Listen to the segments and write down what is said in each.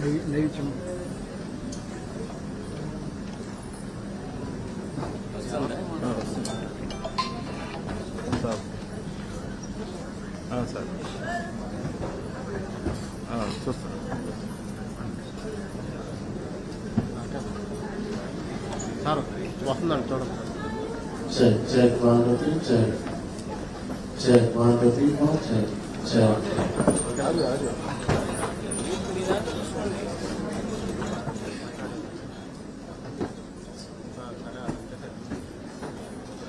నెయ్యి సార్ చూస్తాను సార్ వస్తుందండి చూడండి. Check, check, 1, 2, 3, check. Check, 1, 2, 3, 4, check. Check.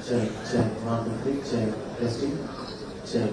Check, check, 1, 2, 3, check. Testing, check.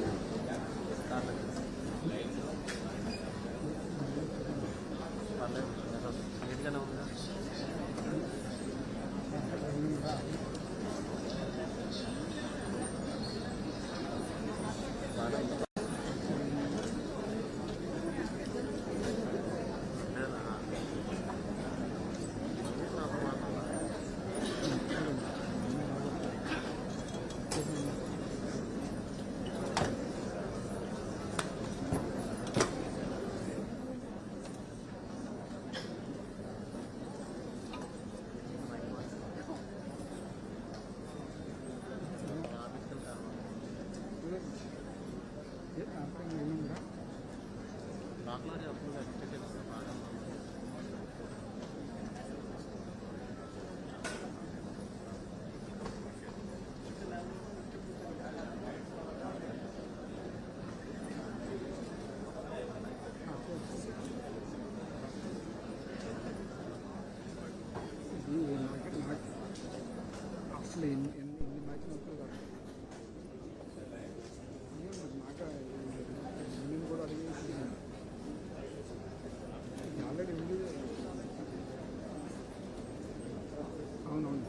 అసలు ఎన్ని మ్యాచ్లు మాట నేను కూడా అడిగేసి ఆల్రెడీ ఉంది. అవునవును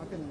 ఆపేది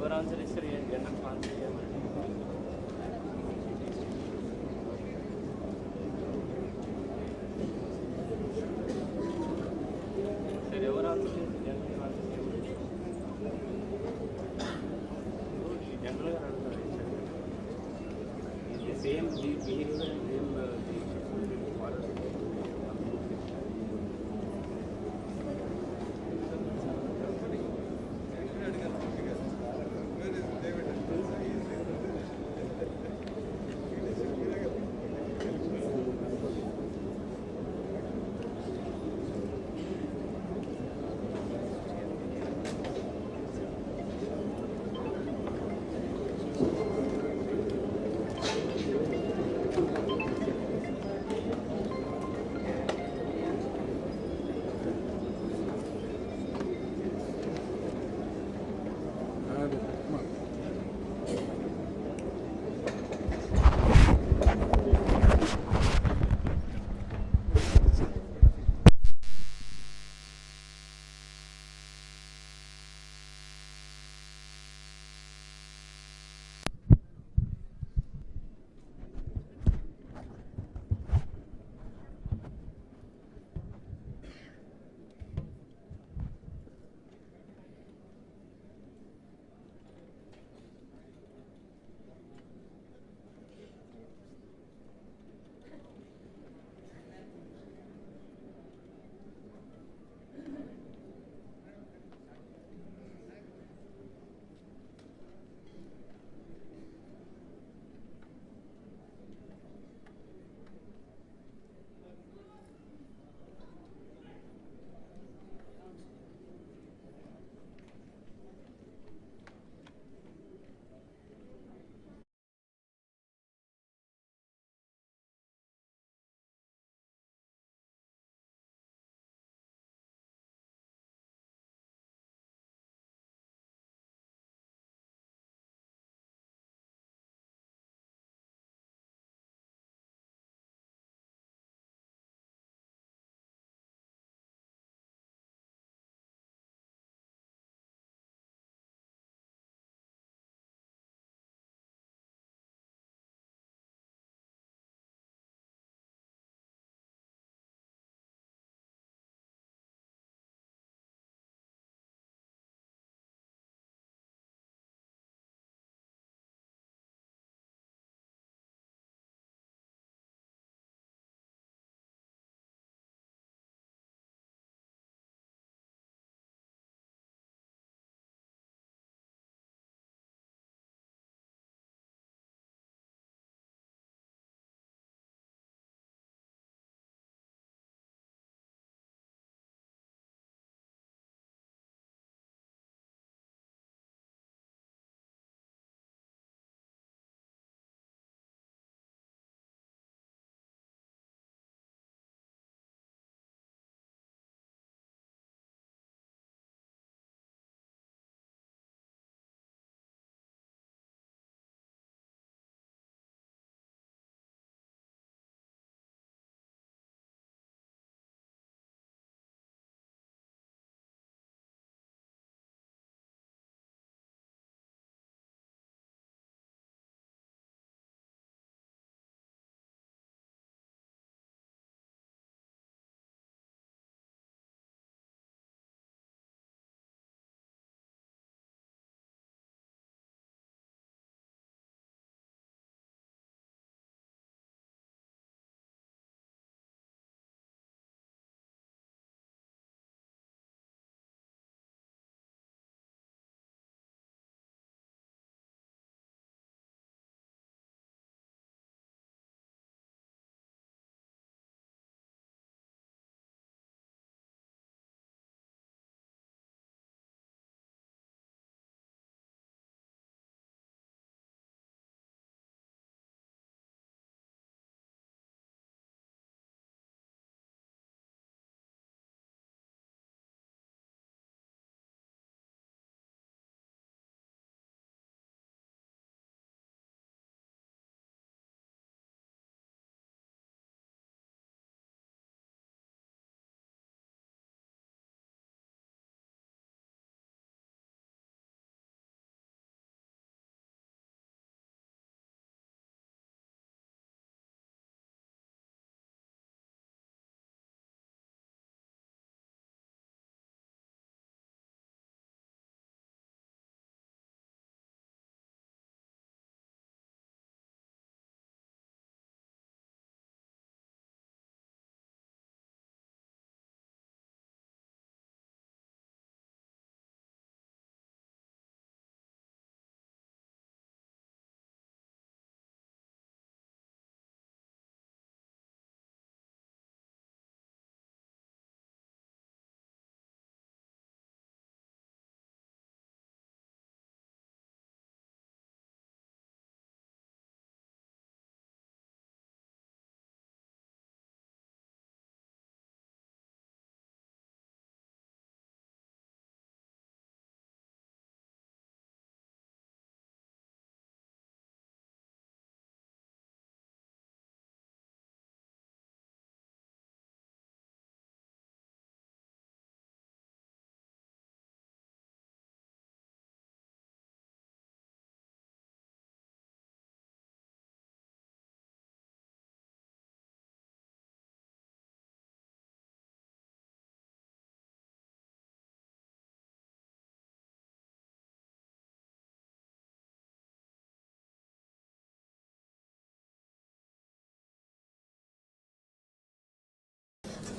ఎవరు ఆన్సర్ ఇస్తారు జనరల్ ఆన్సర్ చేయమని సరే ఎవరు ఆన్సర్ చేస్తారు జనరల్ ఆన్సర్ చేయమని జనరల్గా అడుగుతారు same behaviour same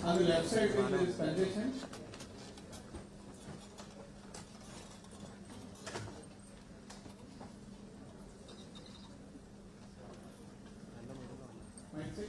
On the left side, there is congestion. Mic check.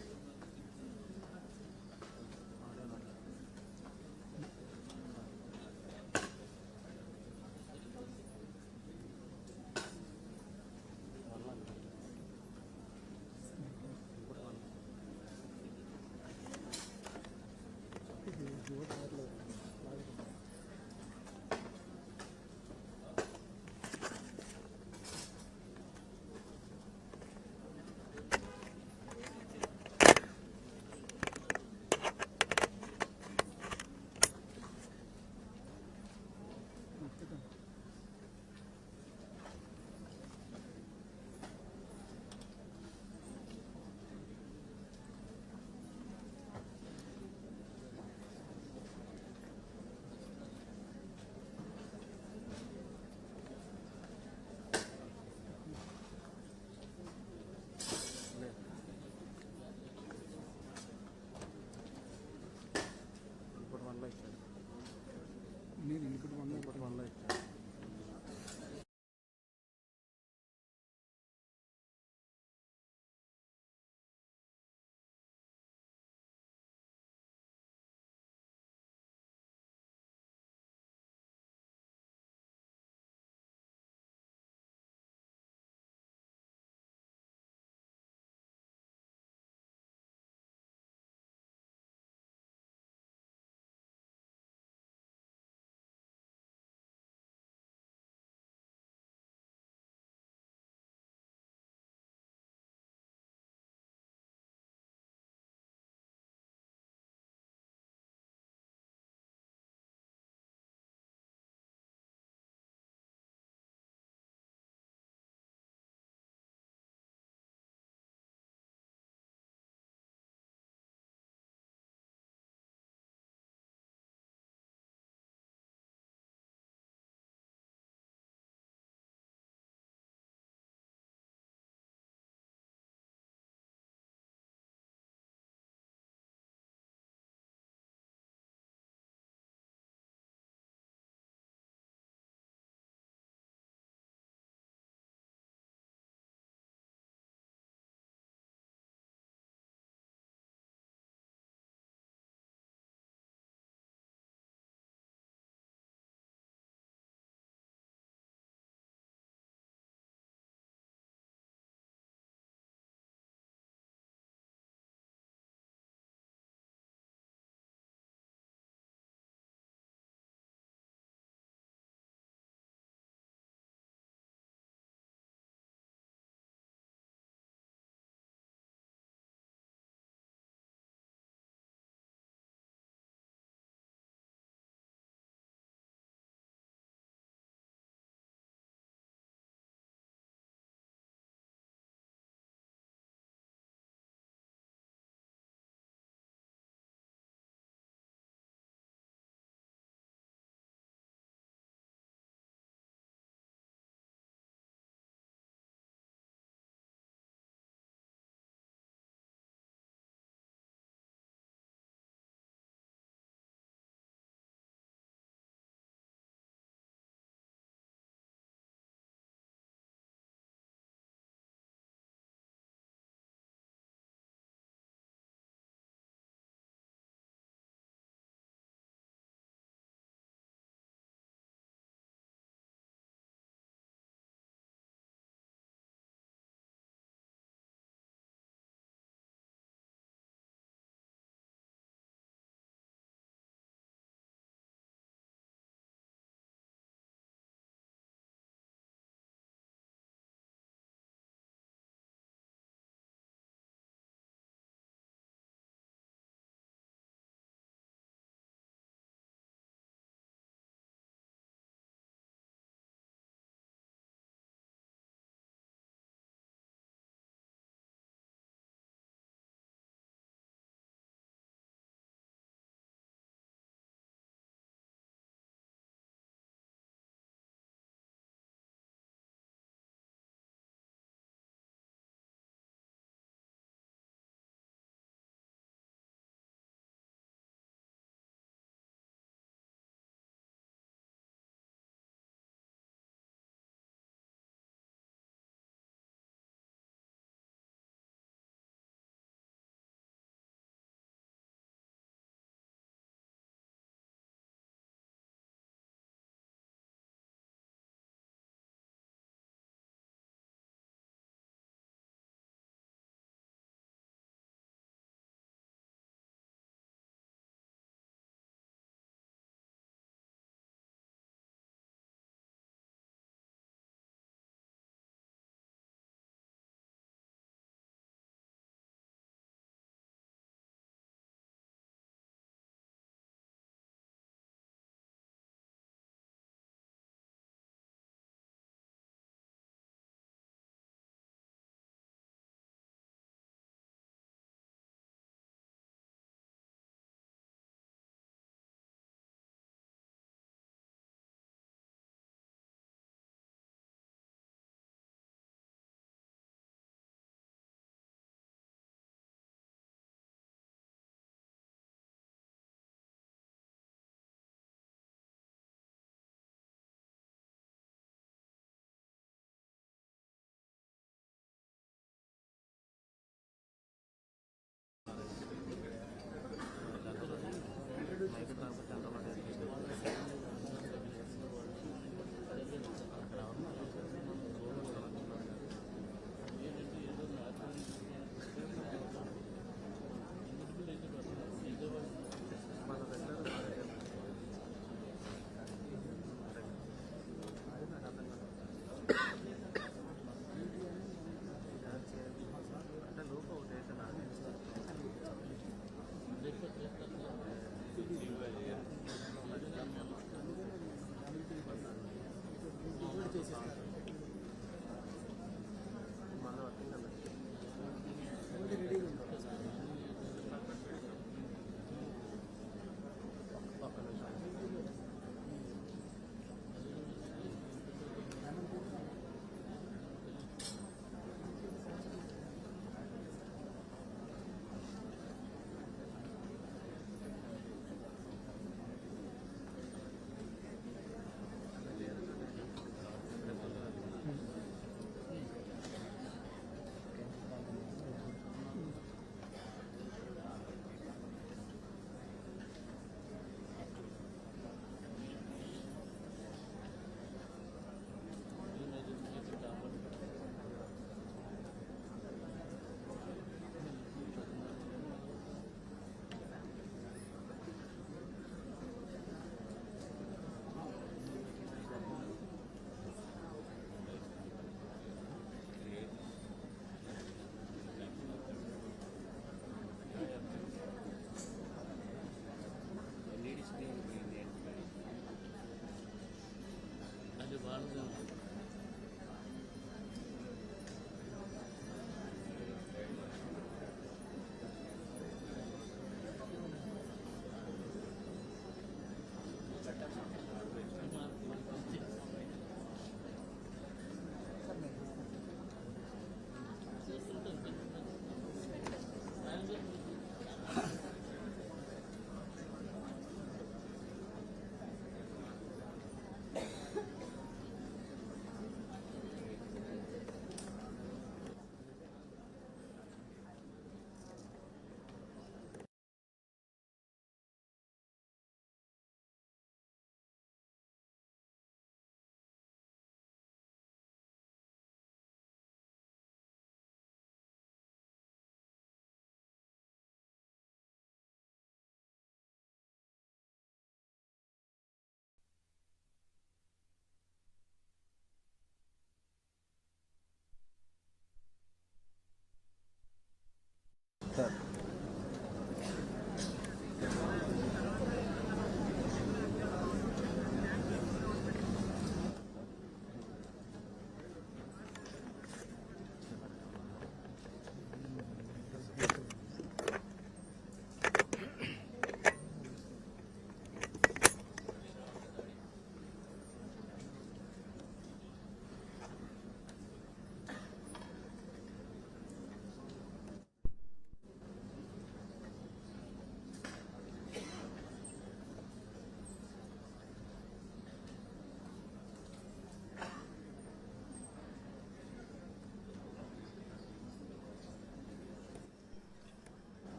Sir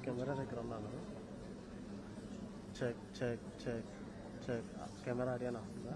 camera దగ్గర ఉన్నాను. Check check check check camera అడిగానా వస్తుందా?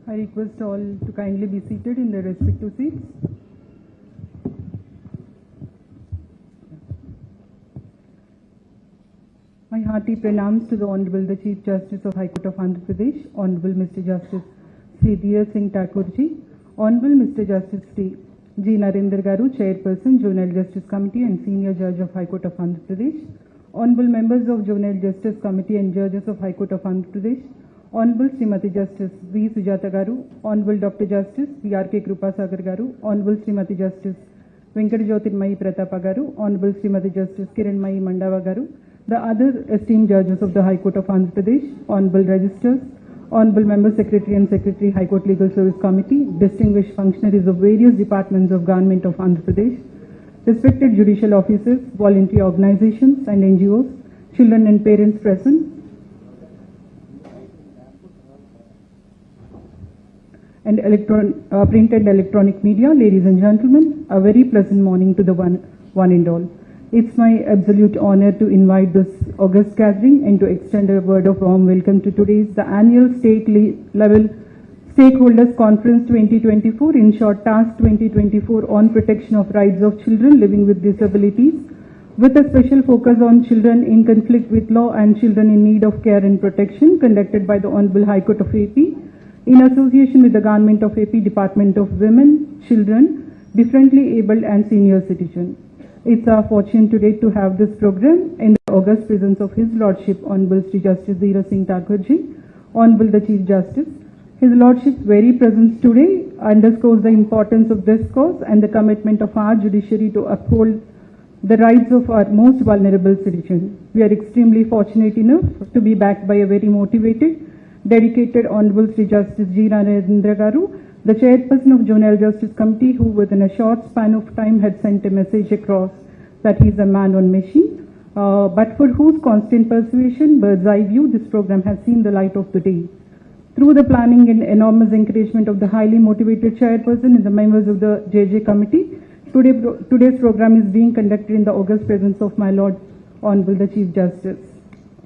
I request all to kindly be seated in their respective seats. My hearty pranams to the Honorable the Chief Justice of High Court of Andhra Pradesh, Honorable Mr. Justice Sri Dheer Singh Thakurji, Honorable Mr. Justice Sri G. Narendra Garu, Chairperson, Juvenile Justice Committee and Senior Judge of High Court of Andhra Pradesh, Honorable Members of Juvenile Justice Committee and Judges of High Court of Andhra Pradesh, Honorable Srimati Justice V. Sujata Garu, Honorable Dr. Justice V. R. K. Krupasagar Garu, Honorable Srimati Justice Venkata Jyotirmayi Pratapa Garu, Honorable Srimati Justice Kiranmayi Mandava Garu, the other esteemed judges of the High Court of Andhra Pradesh, Honorable Registers, Honorable Member Secretary and Secretary High Court Legal Service Committee, distinguished functionaries of various departments of Government of Andhra Pradesh, respected judicial officers, voluntary organizations and NGOs, children and parents present, and print and electronic media, ladies and gentlemen, a very pleasant morning to the one and all. It's my absolute honor to invite this august gathering and to extend a word of warm welcome to today's the annual state level Stakeholders Conference 2024, in short TASSC 2024, on protection of rights of children living with disabilities, with a special focus on children in conflict with law and children in need of care and protection, conducted by the Honorable High Court of AP in association with the Government of AP Department of Women, Children, Differently Abled and Senior Citizens. It's our fortune today to have this program in the august presence of His Lordship Honorable Sri Justice Dheer Singh Thakurji, Honorable the Chief Justice. His Lordship's very presence today underscores the importance of this cause and the commitment of our judiciary to uphold the rights of our most vulnerable citizens. We are extremely fortunate enough to be backed by a very motivated, dedicated Honorable Sri Justice G. Narendra Garu, the Chairperson of Juvenile Justice Committee, who within a short span of time had sent a message across that he is a man on mission, but for whose constant persuasion, bird's eye view, this program has seen the light of the day. Through the planning and enormous encouragement of the highly motivated Chairperson and the members of the JJ Committee, today's program is being conducted in the august presence of my Lord, Honorable the Chief Justice.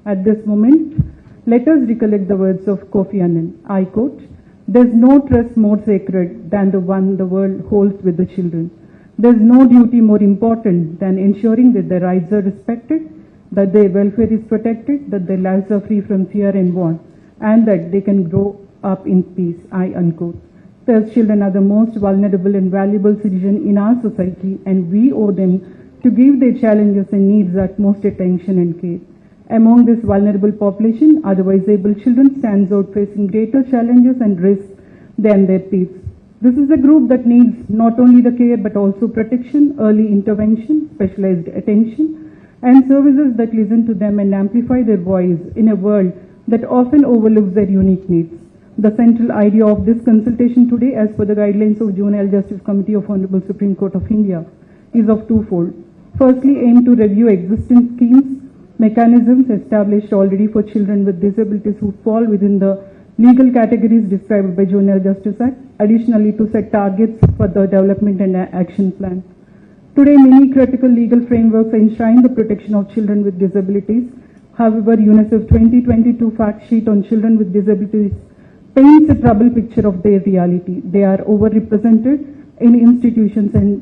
At this moment, let us recollect the words of Kofi Annan. I quote, "There's no trust more sacred than the one the world holds with the children. There's no duty more important than ensuring that their rights are respected, that their welfare is protected, that their lives are free from fear and want, and that they can grow up in peace." I unquote. Thus, children are the most vulnerable and valuable citizen in our society, and we owe them to give their challenges and needs utmost attention and care. Among this vulnerable population, otherwise able children stands out facing greater challenges and risks than their peers. This is a group that needs not only the care but also protection, early intervention, specialized attention, and services that listen to them and amplify their voice in a world that often overlooks their unique needs. The central idea of this consultation today, as per the guidelines of Juvenile Justice Committee of Honorable Supreme Court of India, is of twofold. Firstly, aim to review existing schemes, mechanisms established already for children with disabilities who fall within the legal categories described by Juvenile Justice Act. Additionally, to set targets for the development and action plan. Today, many critical legal frameworks enshrine the protection of children with disabilities. However, UNICEF 2022 fact sheet on children with disabilities paints a troubled picture of their reality. They are overrepresented in institutions and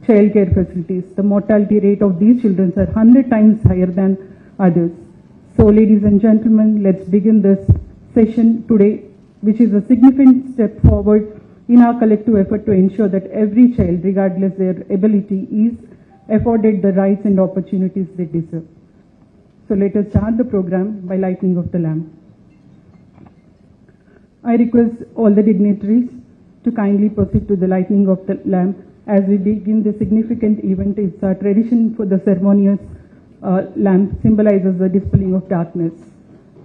child care facilities. The mortality rate of these children are 100 times higher than others. So, ladies and gentlemen, let's begin this session today, which is a significant step forward in our collective effort to ensure that every child, regardless their ability, is afforded the rights and opportunities they deserve. So let us start the program by lighting of the lamp. I request all the dignitaries to kindly proceed to the lighting of the lamp as we begin the significant event. It's a tradition for the ceremonious lamp symbolizes the dispelling of darkness.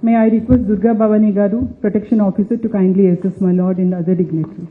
May I request Durga Bhavani Garu, Protection Officer, to kindly assist my Lord and other dignitaries.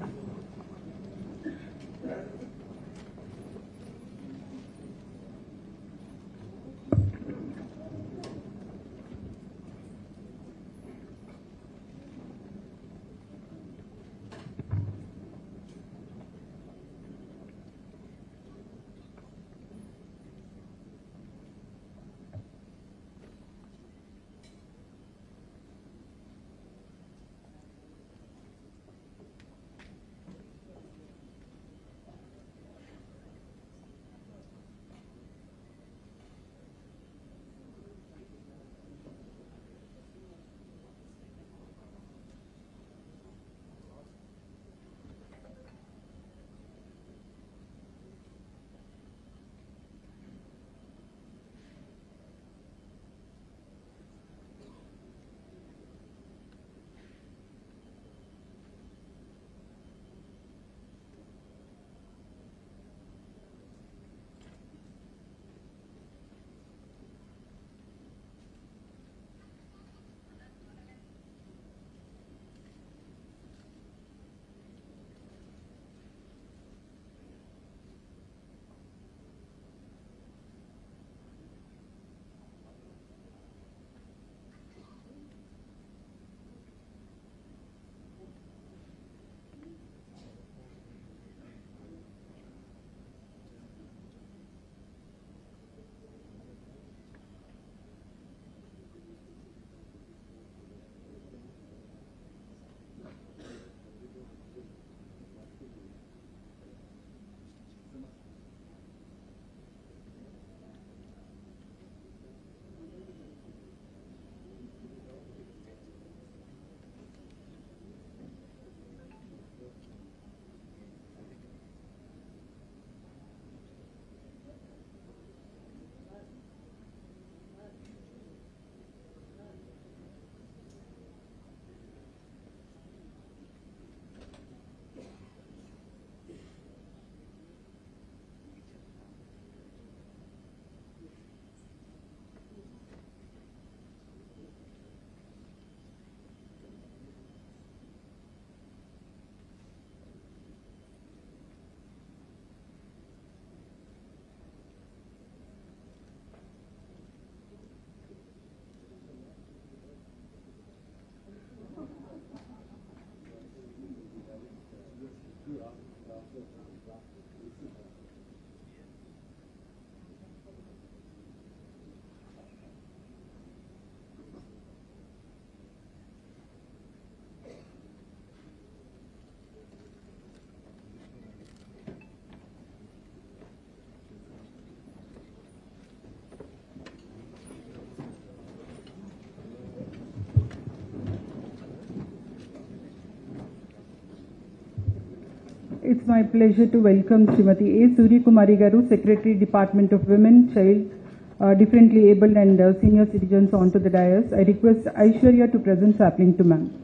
It's my pleasure to welcome Srimati A. Surya Kumari Garu, Secretary, Department of Women, Child, Differently Abled and Senior Citizens onto the dais. I request Aishwarya to present sapling to ma'am.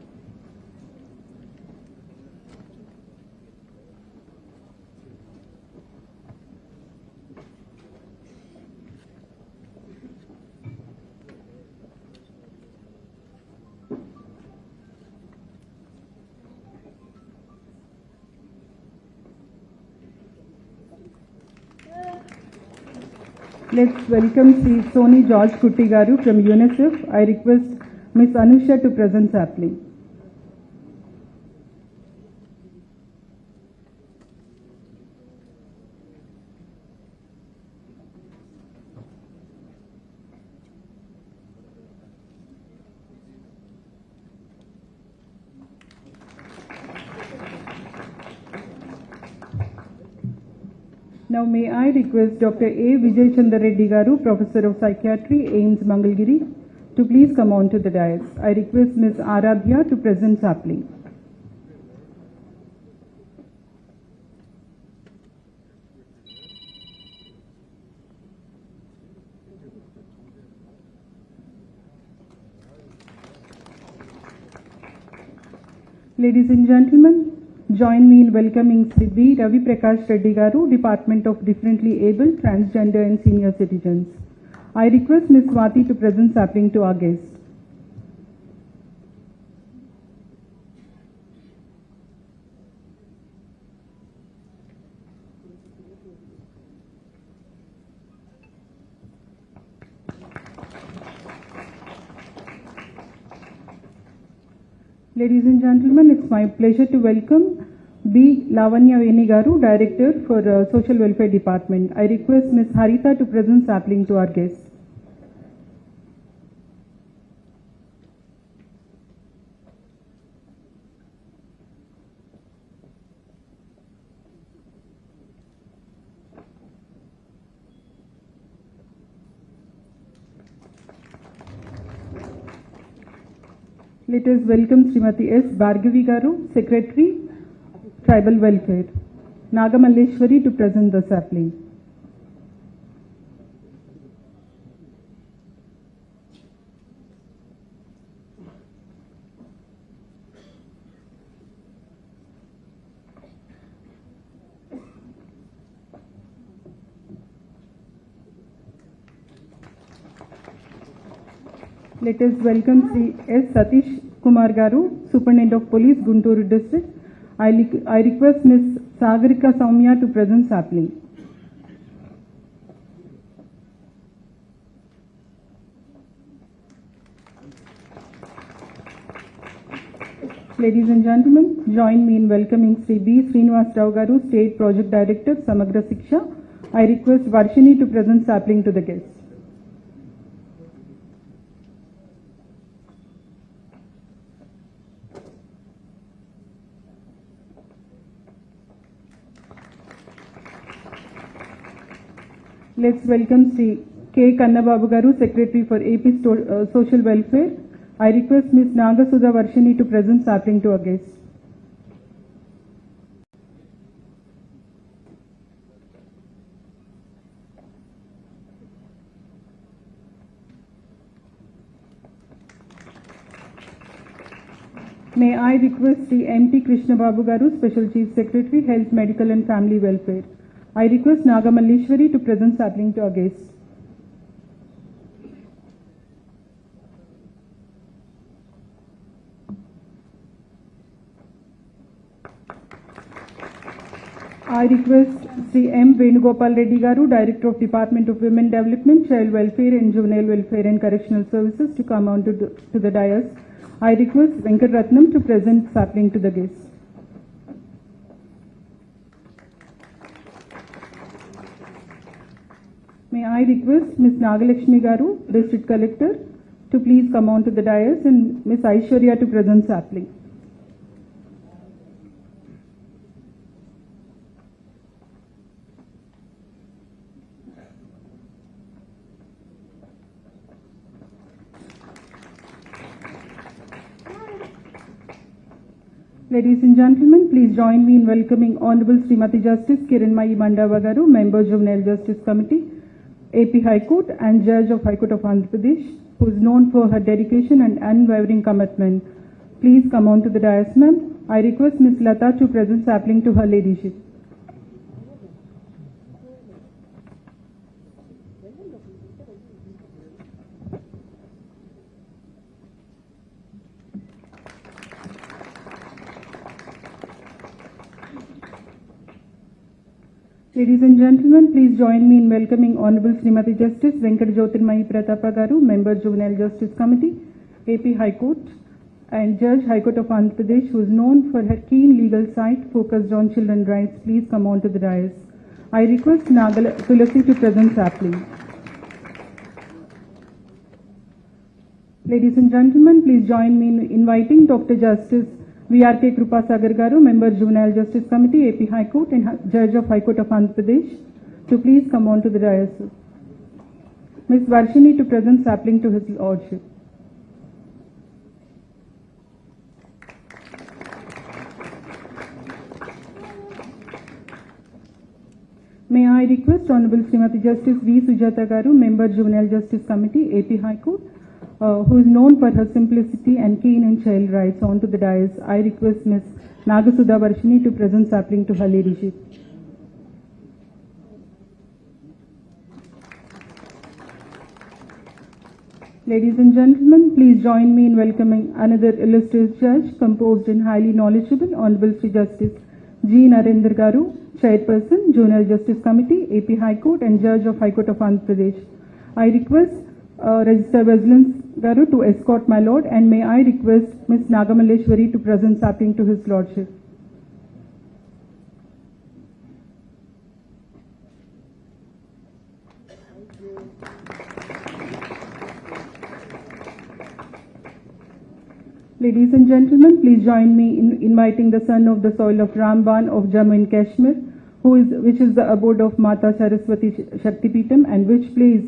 Let's welcome Sri Soni George Kutti Garu from UNICEF. I request Ms. Anusha to present sapling. Now may I request Dr. A. Vijay Chandra Reddy Garu, Professor of Psychiatry, AIMS Mangalgiri, to please come on to the dais. I request Ms. Aradhya to present sapling. Ladies and gentlemen, join me in welcoming Sri B. Ravi Prakash Reddy Garu, Department of Differently Abled, Transgender and Senior Citizens. I request Ms. Swati to present sapling to our guests. Ladies and gentlemen, it's my pleasure to welcome B. Lavanya Veni Garu, Director for Social Welfare Department. I request Ms. Harita to present sapling to our guests. Let us welcome Srimati S. Bhargavi Garu, Secretary, Tribal Welfare. Nagamalleshwari to present the sapling. Let us welcome Sri S. Satish Kumar Garu, Superintendent of Police, Guntur District. I request Ms. Sagarika Soumya to present sapling. Ladies and gentlemen, join me in welcoming Sri B. Srinivas Rao Garu, State Project Director, Samagra Siksha. I request Varshini to present sapling to the guests. Let's welcome Sri K. Kannababu Garu, Secretary for AP Social Welfare. I request Ms. Nagasudha Varshini to present sapling to our guests. May I request Sri M.T. Krishna Babu Garu, Special Chief Secretary, Health, Medical and Family Welfare. I request Nagamalleshwari to present sapling to our guests. I request Sri M. Venugopal Reddy Garu, Director of Department of Women Development, Child Welfare and Juvenile Welfare and Correctional Services to come on to the dais. I request Venkat Ratnam to present sapling to the guests. May I request Ms. Nagalakshmi Garu, District Collector, to please come on to the dais, and Ms. Aishwarya to present sapling. Ladies and gentlemen, please join me in welcoming Honorable Srimati Justice Kiranmayi Mandava Garu, Member Juvenile Justice Committee, AP High Court and Judge of High Court of Andhra Pradesh, who is known for her dedication and unwavering commitment. Please come on to the dais, ma'am. I request Ms. Lata to present sapling to her ladyship. Ladies and gentlemen, please join me in welcoming Honorable Srimati Justice Venkat Jyotirmayi Pratapa Garu, Member Juvenile Justice Committee, AP High Court and Judge High Court of Andhra Pradesh, who is known for her keen legal sight focused on children's rights. Please come on to the dais. I request Tulasi to present sapling. Ladies and gentlemen, please join me in inviting Dr. Justice VRK Krupa Sagar Garu, Member Juvenile Justice Committee, AP High Court and Judge of High Court of Andhra Pradesh, to please come on to the dais. Ms. Varshini to present sapling to his lordship. May I request Honorable Srimati Justice V. Sujata Garu, Member Juvenile Justice Committee, AP High Court, who is known for her simplicity and keen in child rights, onto the dais. I request Ms. Nagasudha Varshini to present sapling to her ladyship. Ladies and gentlemen, please join me in welcoming another illustrious judge, composed and highly knowledgeable, Honorable Sri Justice G. Narendra Garu, Chairperson, Juvenile Justice Committee, AP High Court and Judge of High Court of Andhra Pradesh. I request Register Vigilance Garu to escort my lord, and may I request Ms. Nagamalleshwari to present sapling to his lordship. Ladies and gentlemen, please join me in inviting the son of the soil of Ramban of Jammu and Kashmir, which is the abode of Mata Saraswati Shaktipeetham, and which place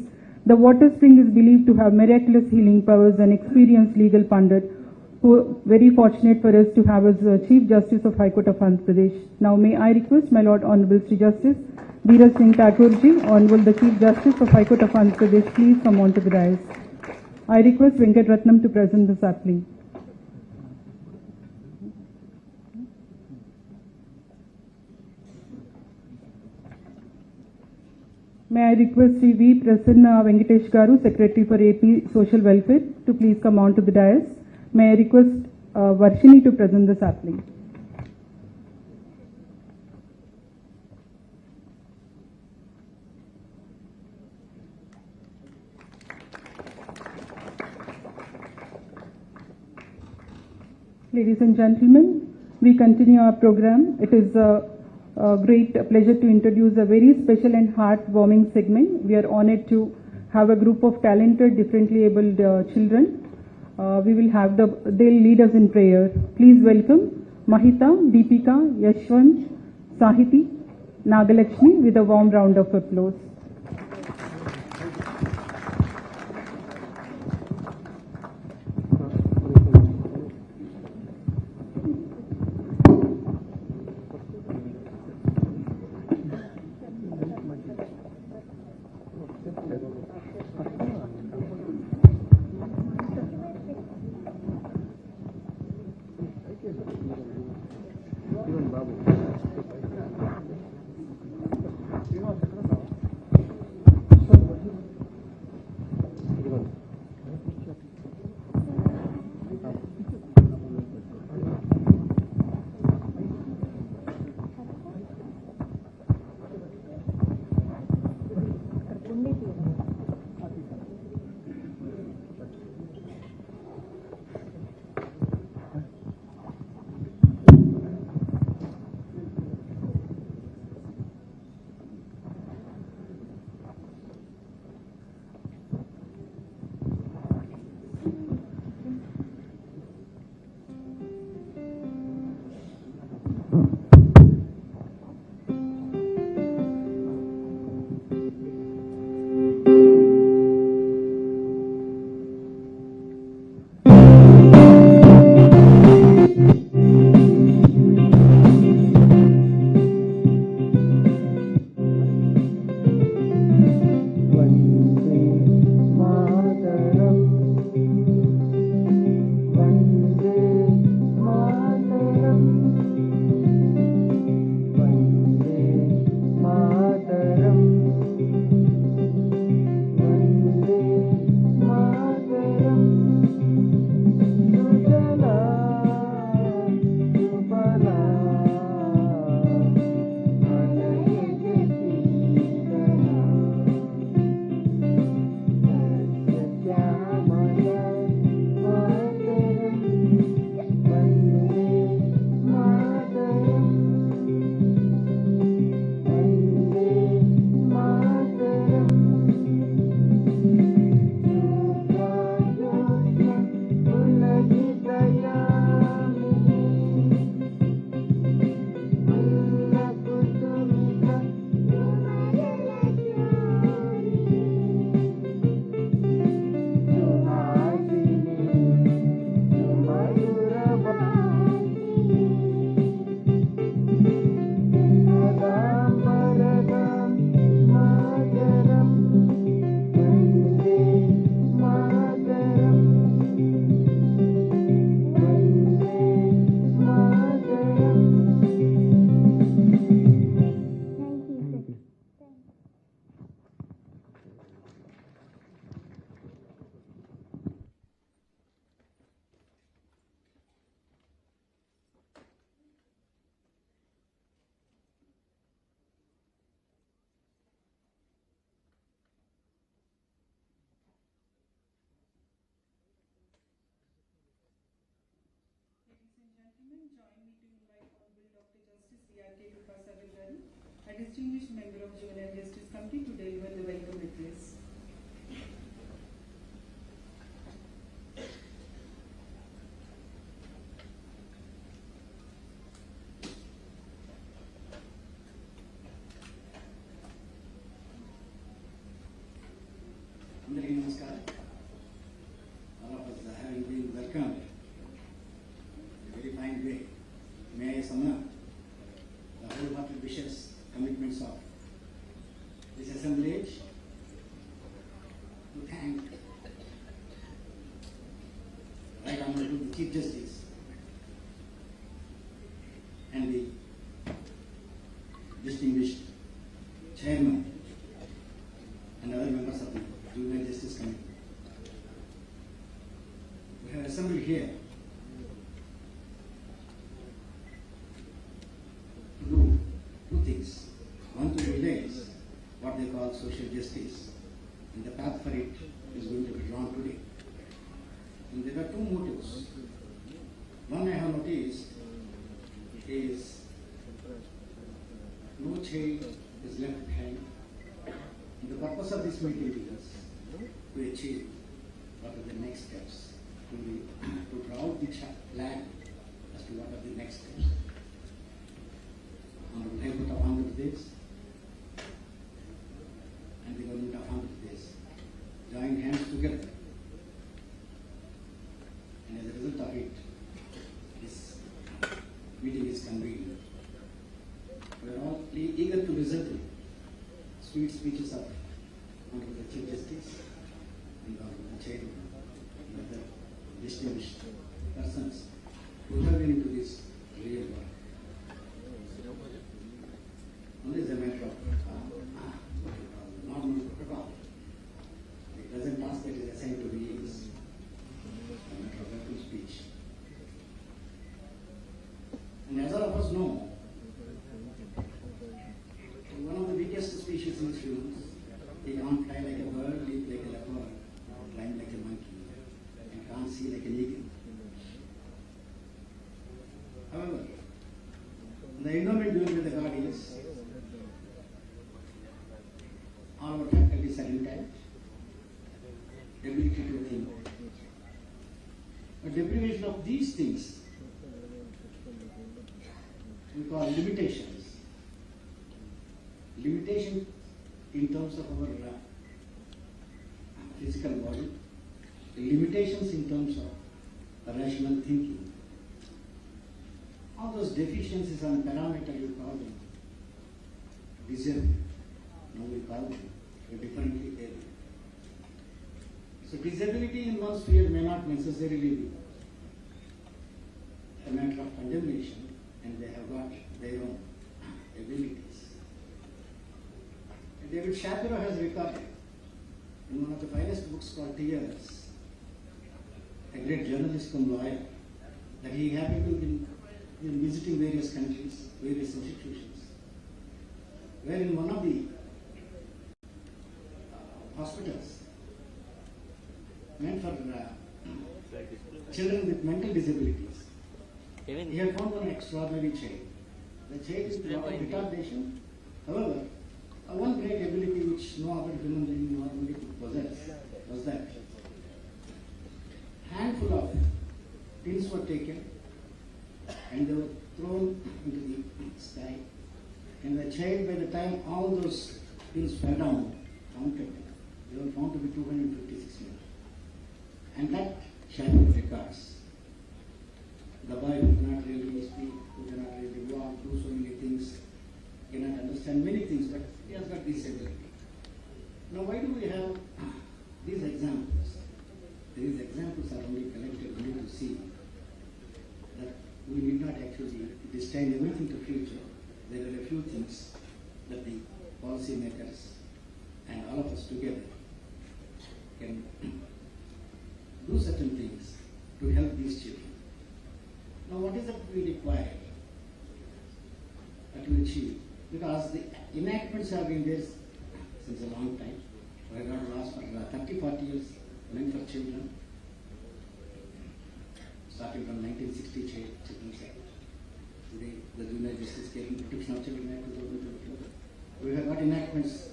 the water spring is believed to have miraculous healing powers, and experienced legal pundit, who are very fortunate for us to have as Chief Justice of High Court of Andhra Pradesh. Now may I request my Lord Honorable Sri Justice Dheeraj Singh Thakurji, Honorable the Chief Justice of High Court of Andhra Pradesh, please come on to the dais. I request Venkat Ratnam to present the sapling. May I request Sri V. Prasanna Venkatesh Garu, Secretary for AP Social Welfare, to please come on to the dais. May I request Varshini to present the sapling. Ladies and gentlemen, we continue our program. It is a great pleasure to introduce a very special and heartwarming segment. We are honored to have a group of talented, differently abled children. We will have they'll lead us in prayer. Please welcome Mahita, Deepika, Yashwant, Sahiti, Nagalakshmi with a warm round of applause. gentlemen, join me to invite Honorable Dr. Justice C.R.K. Garu, a distinguished member of Juvenile Justice Committee, to deliver the welcome address. అందరికీ నమస్కారం. All of us are having been welcomed in a very fine way. May I summon the wholehearted wishes, commitments of this assemblage to thank Right Honorable the Chief Justice and the distinguished Chairman and other members of the Juvenile Justice Committee. We have assembled here to do two things. One, to realize what they call social justice, and the path for it is going to be drawn today. And there are two motives. One I have noticed is no child is left behind. And the purpose of this meeting is to achieve what are the next steps, to draw out the plan as to what are the next steps. Honorable High Court of Andhra Pradesh and the Government of Andhra Pradesh join hands together, and as a result of it, this meeting is convened. We are all eager to listen to sweet speeches of Honorable the Chief Justice and Honorable the Chairman and other distinguished persons who have been into this real work. Only is a matter of normal protocol. The present task that is assigned to me is a matter of welcome speech. And as all of us know, one of the biggest species in humans, they can't fly like a bird, leap like a leopard, climb like a monkey, and can't see like an eagle. However, the endowment given by the God is all our faculties are intact, ability to think. But deprivation of these things we call limitations. Limitation in terms of our physical body, limitations in terms of rational thinking. All those deficiencies and parameters you call them disability. Now we call them differently able. So disability in one sphere may not necessarily be a matter of condemnation, and they have got their own abilities. David Shapiro has recorded in one of the finest books called Tears, a great journalist cum lawyer, that he happened to be visiting various countries, various institutions, where in one of the hospitals meant for children with mental disabilities, he had found one extraordinary child. The child is of retardation, however, one great ability which no other human being normally could possess was that handful of pins were taken and they were thrown into the sky, and the child, by the time all those pins fell down, counted, they were found to be 256 men. And that Shapiro records. The boy who cannot really speak, who cannot really walk, do so many things, cannot understand many things, but he has got this ability. Now, why do we have these examples? These examples are only collected only to see that we need not actually destine everything to future. There are a few things that the policy makers and all of us together can do certain things to help these children. Now, what is that we require to achieve? Because the enactments have been there since a long time. We have not lost for 30-40 years, meant for children. starting from 1960 Children's Act. Today, the Juvenile Justice Care and Protection of Children Act 2022. We have got enactments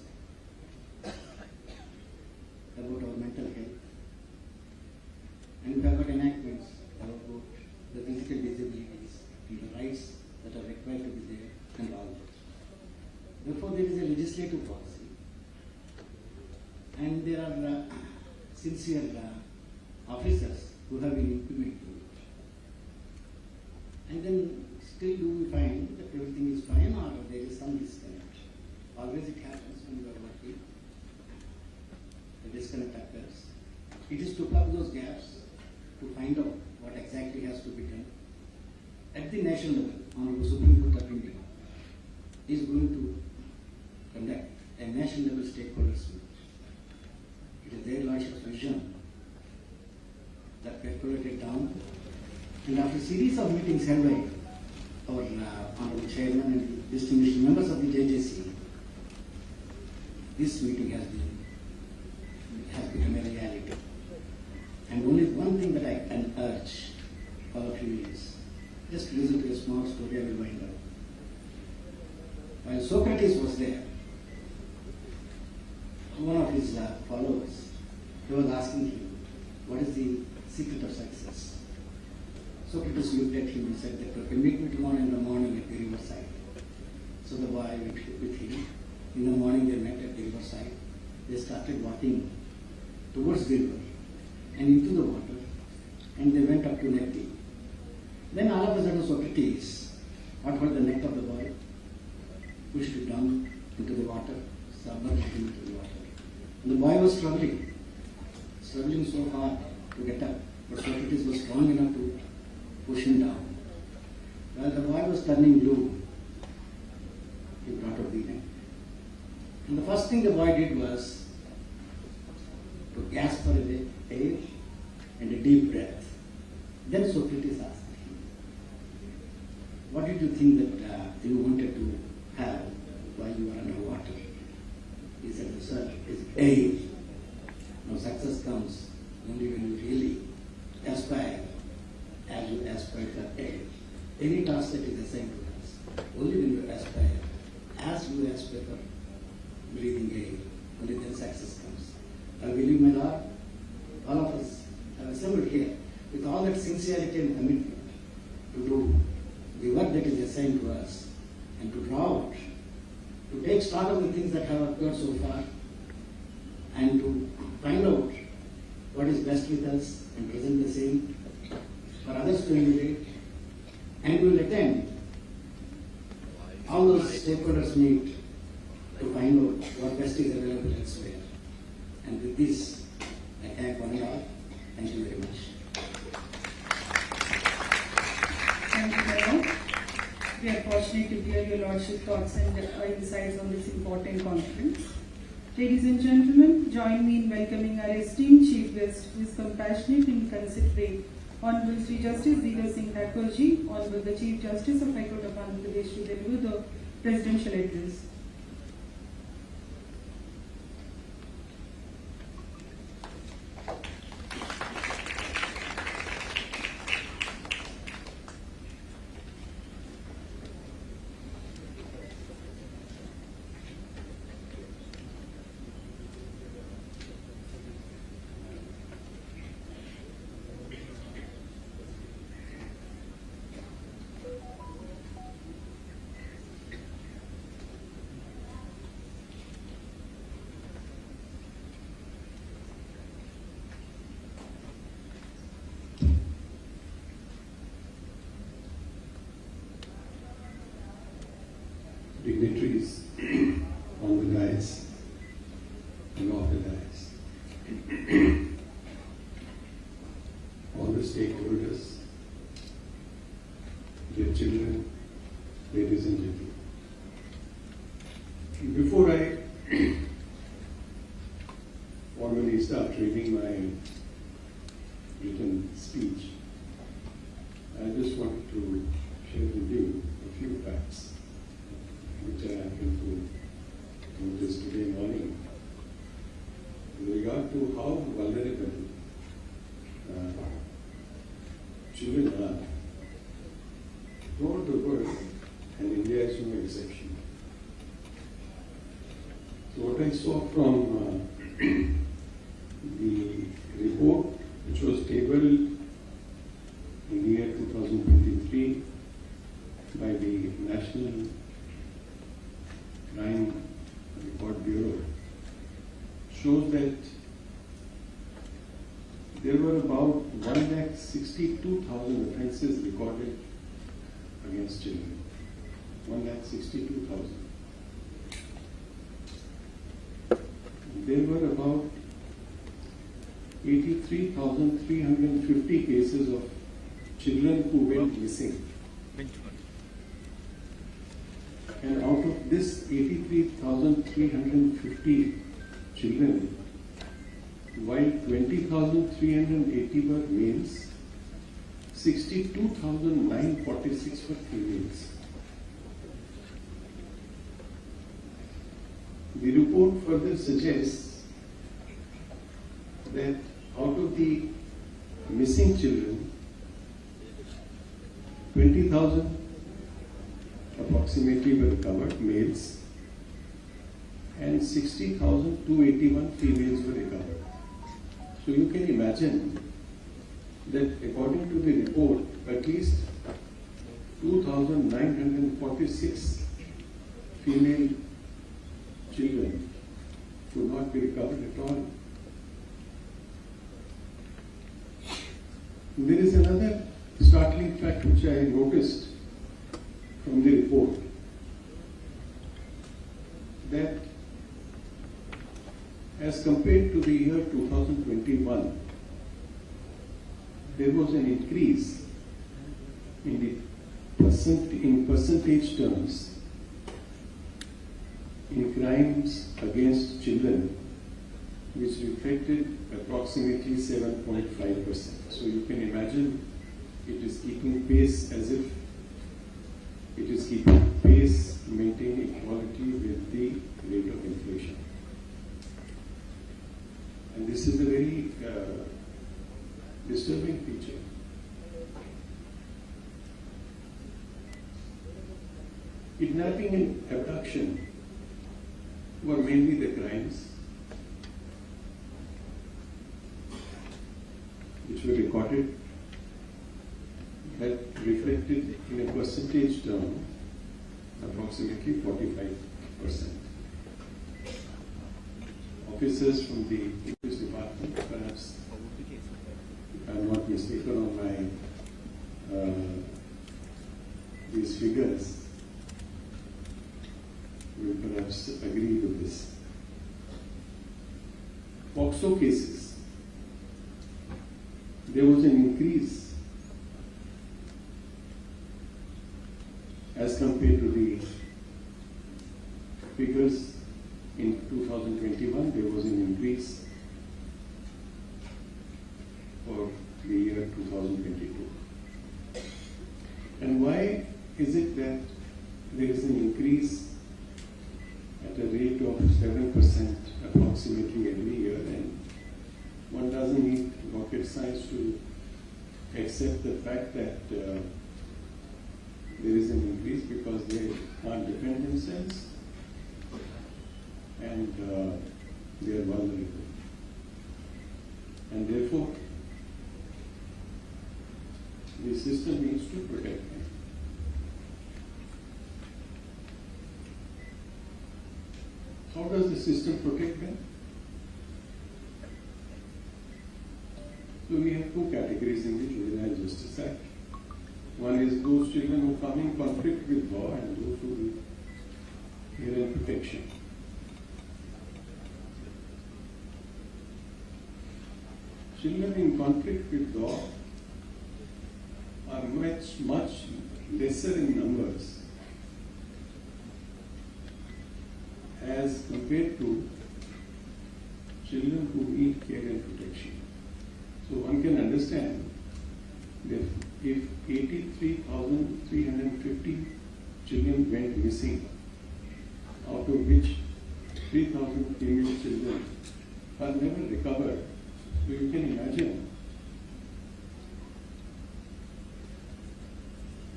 about our mental health, and we have got enactments about the physical disabilities and the rights that are required to be there and all those. Therefore, there is a legislative policy, and there are sincere officers who have been implementing it. And then still do we find that everything is fine or there is some disconnect. Always it happens when you are working. The disconnect occurs. It is to plug those gaps to find out what exactly has to be done. At the national level, Honorable Supreme Court of India is going to conduct a national level stakeholders meet. It is their lordship's vision that percolated down, and after a series of meetings held by our Honorable Chairman and distinguished members of the JJC, this meeting has become a reality. And only one thing that I can urge all of you is just listen to a small story I will wind up. While Socrates was there, one of his followers, he was asking him, what is the secret of success? Socrates looked at him and said that you can meet me tomorrow in the morning at the riverside. So the boy went with him. In the morning they met at the riverside. They started walking towards the river and into the water, and they went up to neck deep. Then all of a sudden Socrates, what was the neck of the boy? Pushed it down into the water, submerged him into the water. And the boy was struggling so hard to get up, but Socrates was strong enough to push him down. While the boy was turning blue, he brought up the neck. And the first thing the boy did was to gasp for air and a deep breath. Then Socrates asked him, what did you think that you wanted to have while you were underwater? He said, sir, it's air. Now success comes only when you really aspire as you aspire for air. Any task that is assigned to us, only when you aspire as you aspire for breathing air, only then success comes. I believe, my Lord, all of us have assembled here with all that sincerity and commitment to do the work that is assigned to us and to draw out, to take stock of the things that have occurred so far and to find out what is best with us and present the same for others to emulate, and we will attend all those stakeholders meet to find out what best is available elsewhere. And with this, I thank one and all. Thank you very much. Thank you very much. We are fortunate to hear your Lordship's thoughts and insights on this important conference. Ladies and gentlemen, join me in welcoming our esteemed Chief Guest, who is compassionate and considerate, Honorable Sri Justice Veer Singh Thakurji, Honorable the Chief Justice of High Court of Andhra Pradesh, to deliver the presidential address. Dignitaries on the dais and off the dais, all the stakeholders, dear children, ladies and gentlemen. Before I formally start reading my written speech, I just wanted to share with you a few facts which I happened to notice today morning with regard to how vulnerable children exception. So what I saw from the report, which was tabled in the year 2023 by the National Crime Record Bureau, shows that there were about 1,62,000 offences recorded against children. 1,62,000. There were about 83,350 cases of children who went missing. And out of this 83,350 children, while 20,380 were males, 62,946 were females. The report further suggests that out of the missing children, 20,000 approximately were recovered, males, and 60,281 females were recovered. So you can imagine that according to the report, at least 2,946 female children could not be recovered at all. There is another startling fact which I noticed from the report, that as compared to the year 2021, there was an increase in percentage terms in crimes against children, which reflected approximately 7.5%. So you can imagine it is keeping pace, as if it is keeping pace, maintaining equality with the rate of inflation. And this is a very disturbing feature. Kidnapping and abduction were mainly the crimes which were recorded, that reflected in a percentage term approximately 45%. Officers from the police department, perhaps, if I'm not mistaken on my these figures, will perhaps agree with this. POCSO cases, there was an increase as compared to the figures in 2021. There was an increase for the year 2022. And why is it that there is an increase at a rate of 7% approximately every year, and one doesn't need rocket science to accept the fact that there is an increase, because they can't defend themselves and they are vulnerable. And therefore, the system needs to protect them. How does the system protect them? So we have two categories in the Juvenile Justice Act. One is those children who come in conflict with law and those who need care and protection. Children in conflict with law are much lesser in numbers as compared to children who need care and protection. So one can understand that if 83,350 children went missing, out of which 3,000 female children are never recovered, so you can imagine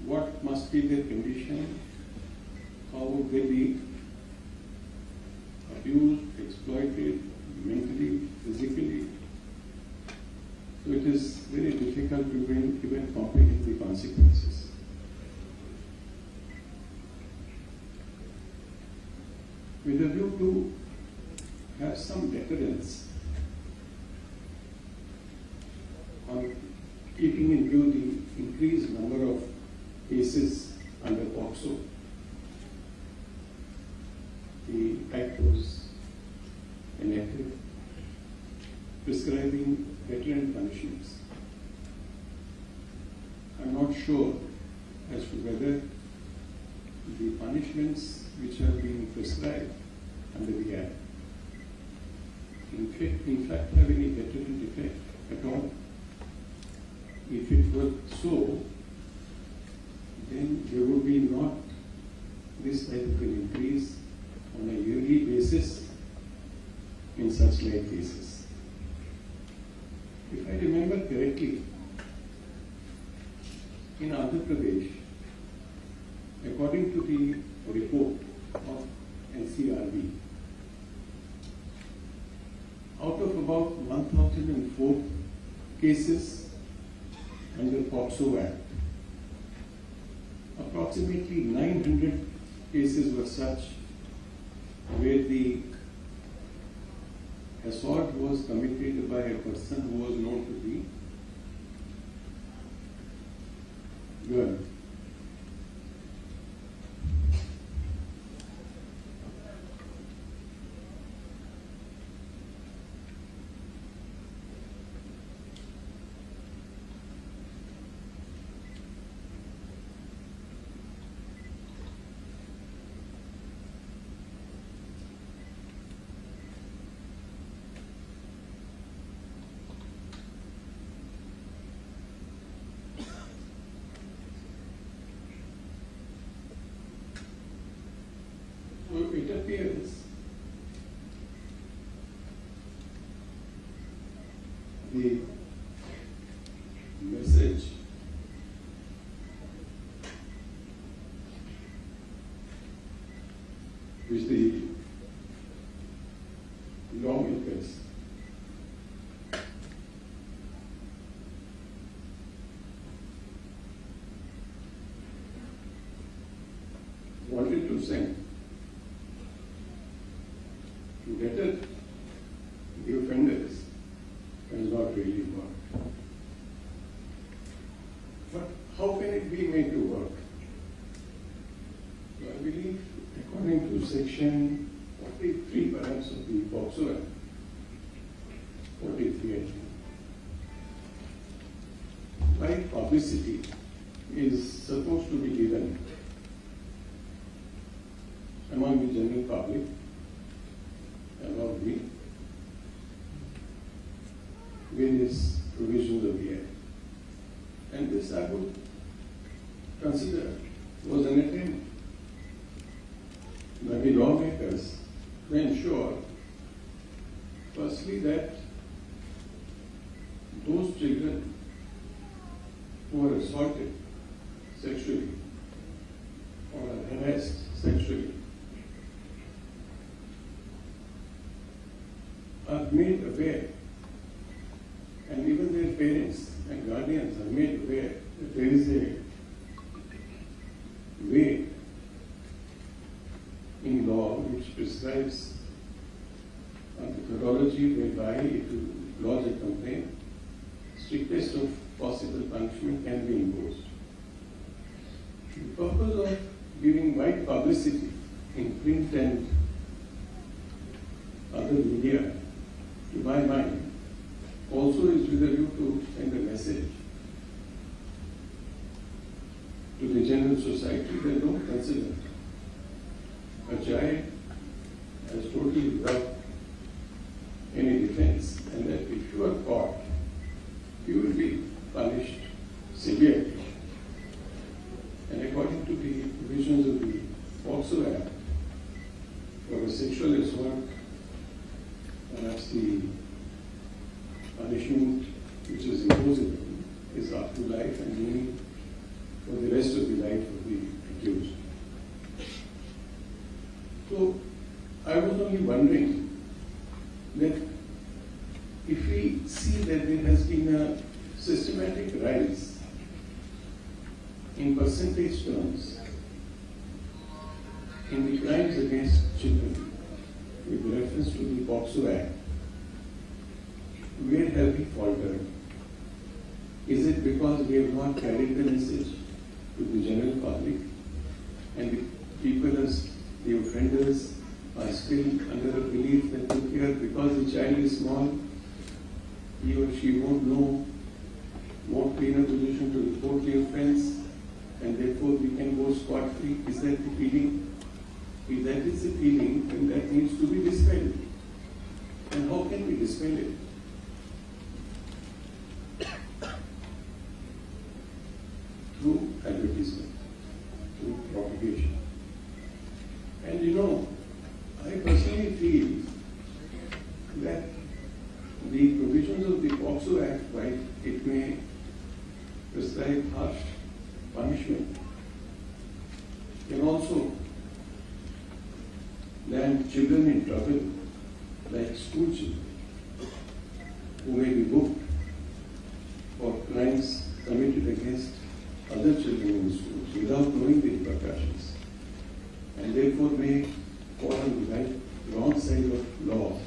what must be their condition how would they be abused, exploited, mentally, physically? So it is very difficult to even comprehend the consequences. With a view to have some deterrence on keeping in view the increased number of cases under POCSO, the Act was enacted prescribing deterrent punishments. I'm not sure as to whether the punishments which are being prescribed under the Act in fact have any deterrent effect at all. If it were so, then there would be not this type of an increase on a yearly basis in such like cases. If I remember correctly, in Andhra Pradesh, according to the report of NCRB, out of about 1,004 cases under POCSO Act, approximately 900 cases were such where the assault was committed by a person who was known to be girl. So it appears the message which the lawmakers wanted to send to deter the offenders has not really worked. But how can it be made to work? So I believe, according to section 43 perhaps of the POCSO Act, 43 I think, right publicity is supposed to be given among the general public about the various provisions of the Act. And this I would consider was an attempt by the lawmakers to ensure, firstly, that those children who are assaulted sexually or are harassed sexually are made aware, and even their parents and guardians are made aware that there is a way in law which prescribes a methodology whereby if you lodge a complaint, strictest of possible punishment can be imposed. The purpose of giving wide publicity in print and other media, to my mind, also is with a view to send a message to the general society that don't consider a child as totally without any defense, and that if you are caught, you will be punished severely. And according to the provisions of the POCSO Act, for a sexual assault, perhaps the punishment which is imposable is up to life and meaning for the rest of the life of the accused. So I was only wondering that if we see that there has been a systematic rise in percentage terms in the crimes against children with reference to the POCSO Act, where have we faltered? Is it because we have not carried the message to the general public and the people, as the offenders, are still under a belief that look here, because the child is small, he or she won't be in a position to report the offense, and therefore we can go scot-free? Is that the feeling? If that is the feeling, then that needs to be dispelled. And how can we dispel it? Through advertisement, through propagation. And you know, I personally feel that the provisions of the POCSO Act, while it may prescribe harsh punishment, can also land children in trouble, like school children, who may be booked for crimes committed against other children in schools without knowing the repercussions, and therefore may fall on the wrong side of law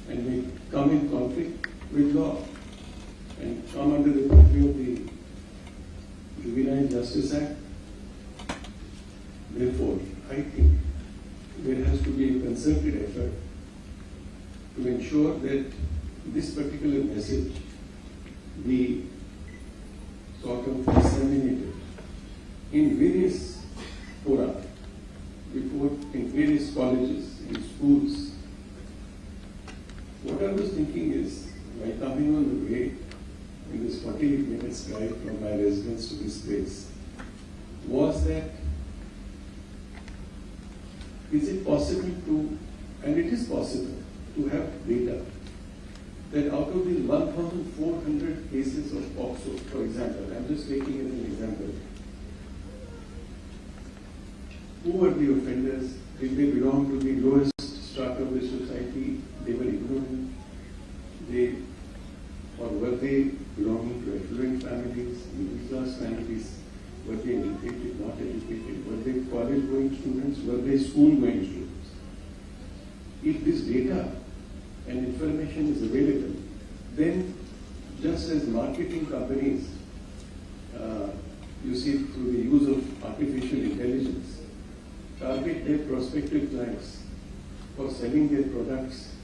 and may come in conflict with law and come under the purview of the Juvenile Justice Act. Therefore, I think there has to be a concerted effort to ensure that this particular message be sort of disseminated in various fora, in various colleges, in schools. What I was thinking is, while coming on the way in this 48 minutes drive from my residence to this place, was that is it possible to, and it is possible, to have data that out of the 1,400 cases of POCSO, for example, I'm just taking as an example, who were the offenders? Did they belong to the lowest strata of the society? They were ignorant. Or were they belonging to affluent families, middle class families? Were they educated, not educated? Were they college-going students? Were they school-going students? If this data and information is available, then just as marketing companies, you see, through the use of artificial intelligence, target their prospective clients for selling their products,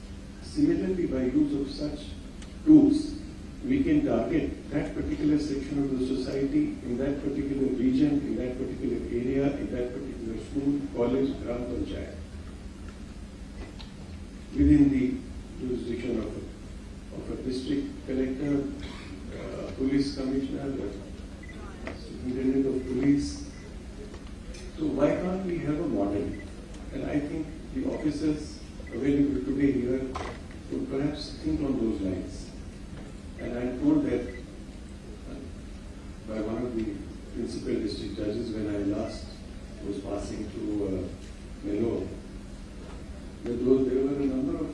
similarly by use of such tools, we can target that particular section of the society in that particular region, in that particular area, in that particular school, college, gram panchayat, within the jurisdiction of a district collector, police commissioner, superintendent of police. So why can't we have a model? And I think the officers available today here would perhaps think on those lines. And I'm told that by one of the principal district judges when I last was passing through Nellore, that there were a number of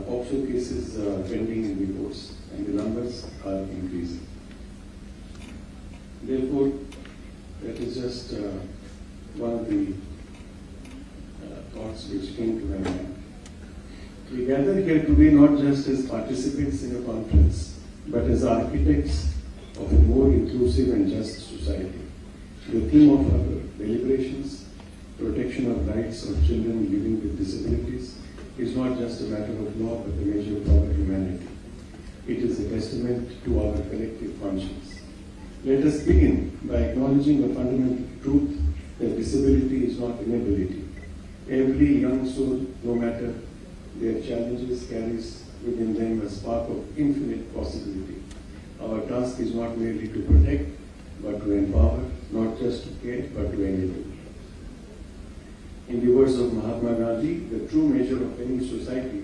POCSO cases pending in the courts, and the numbers are increasing. Therefore, that is just one of the thoughts which came to my mind. We gather here today not just as participants in a conference, but as architects of a more inclusive and just society. The theme of our deliberations, protection of rights of children living with disabilities, is not just a matter of law, but a measure of our humanity. It is a testament to our collective conscience. Let us begin by acknowledging a fundamental truth that disability is not inability. Every young soul, no matter their challenges, carries within them a spark of infinite possibility. Our task is not merely to protect, but to empower, not just to care, but to enable. In the words of Mahatma Gandhi, the true measure of any society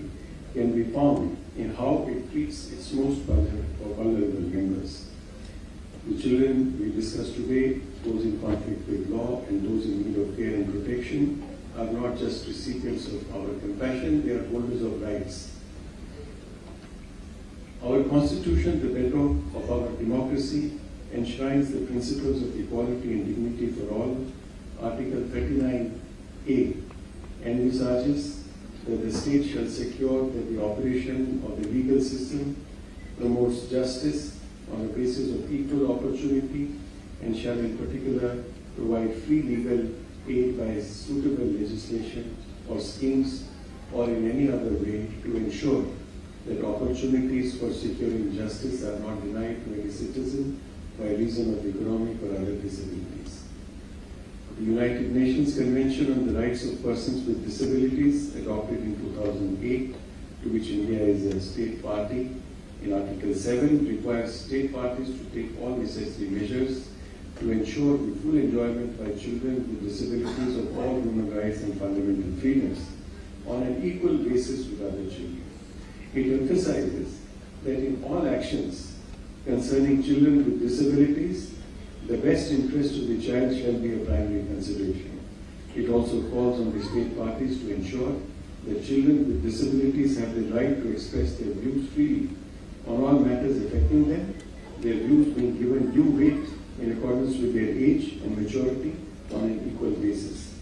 can be found in how it treats its most vulnerable members. The children we discuss today, those in conflict with law and those in need of care and protection, are not just recipients of our compassion, they are holders of rights. Our Constitution, the bedrock of our democracy, enshrines the principles of equality and dignity for all. Article 39A envisages that the state shall secure that the operation of the legal system promotes justice on a basis of equal opportunity and shall in particular provide free legal aid by suitable legislation or schemes or in any other way to ensure that opportunities for securing justice are not denied to any citizen by reason of economic or other disabilities. The United Nations Convention on the Rights of Persons with Disabilities, adopted in 2008, to which India is a state party, in Article 7 requires state parties to take all necessary measures to ensure the full enjoyment by children with disabilities of all human rights and fundamental freedoms on an equal basis with other children. It emphasizes that in all actions concerning children with disabilities, the best interest of the child shall be a primary consideration. It also calls on the state parties to ensure that children with disabilities have the right to express their views freely on all matters affecting them, their views being given due weight in accordance with their age and maturity on an equal basis.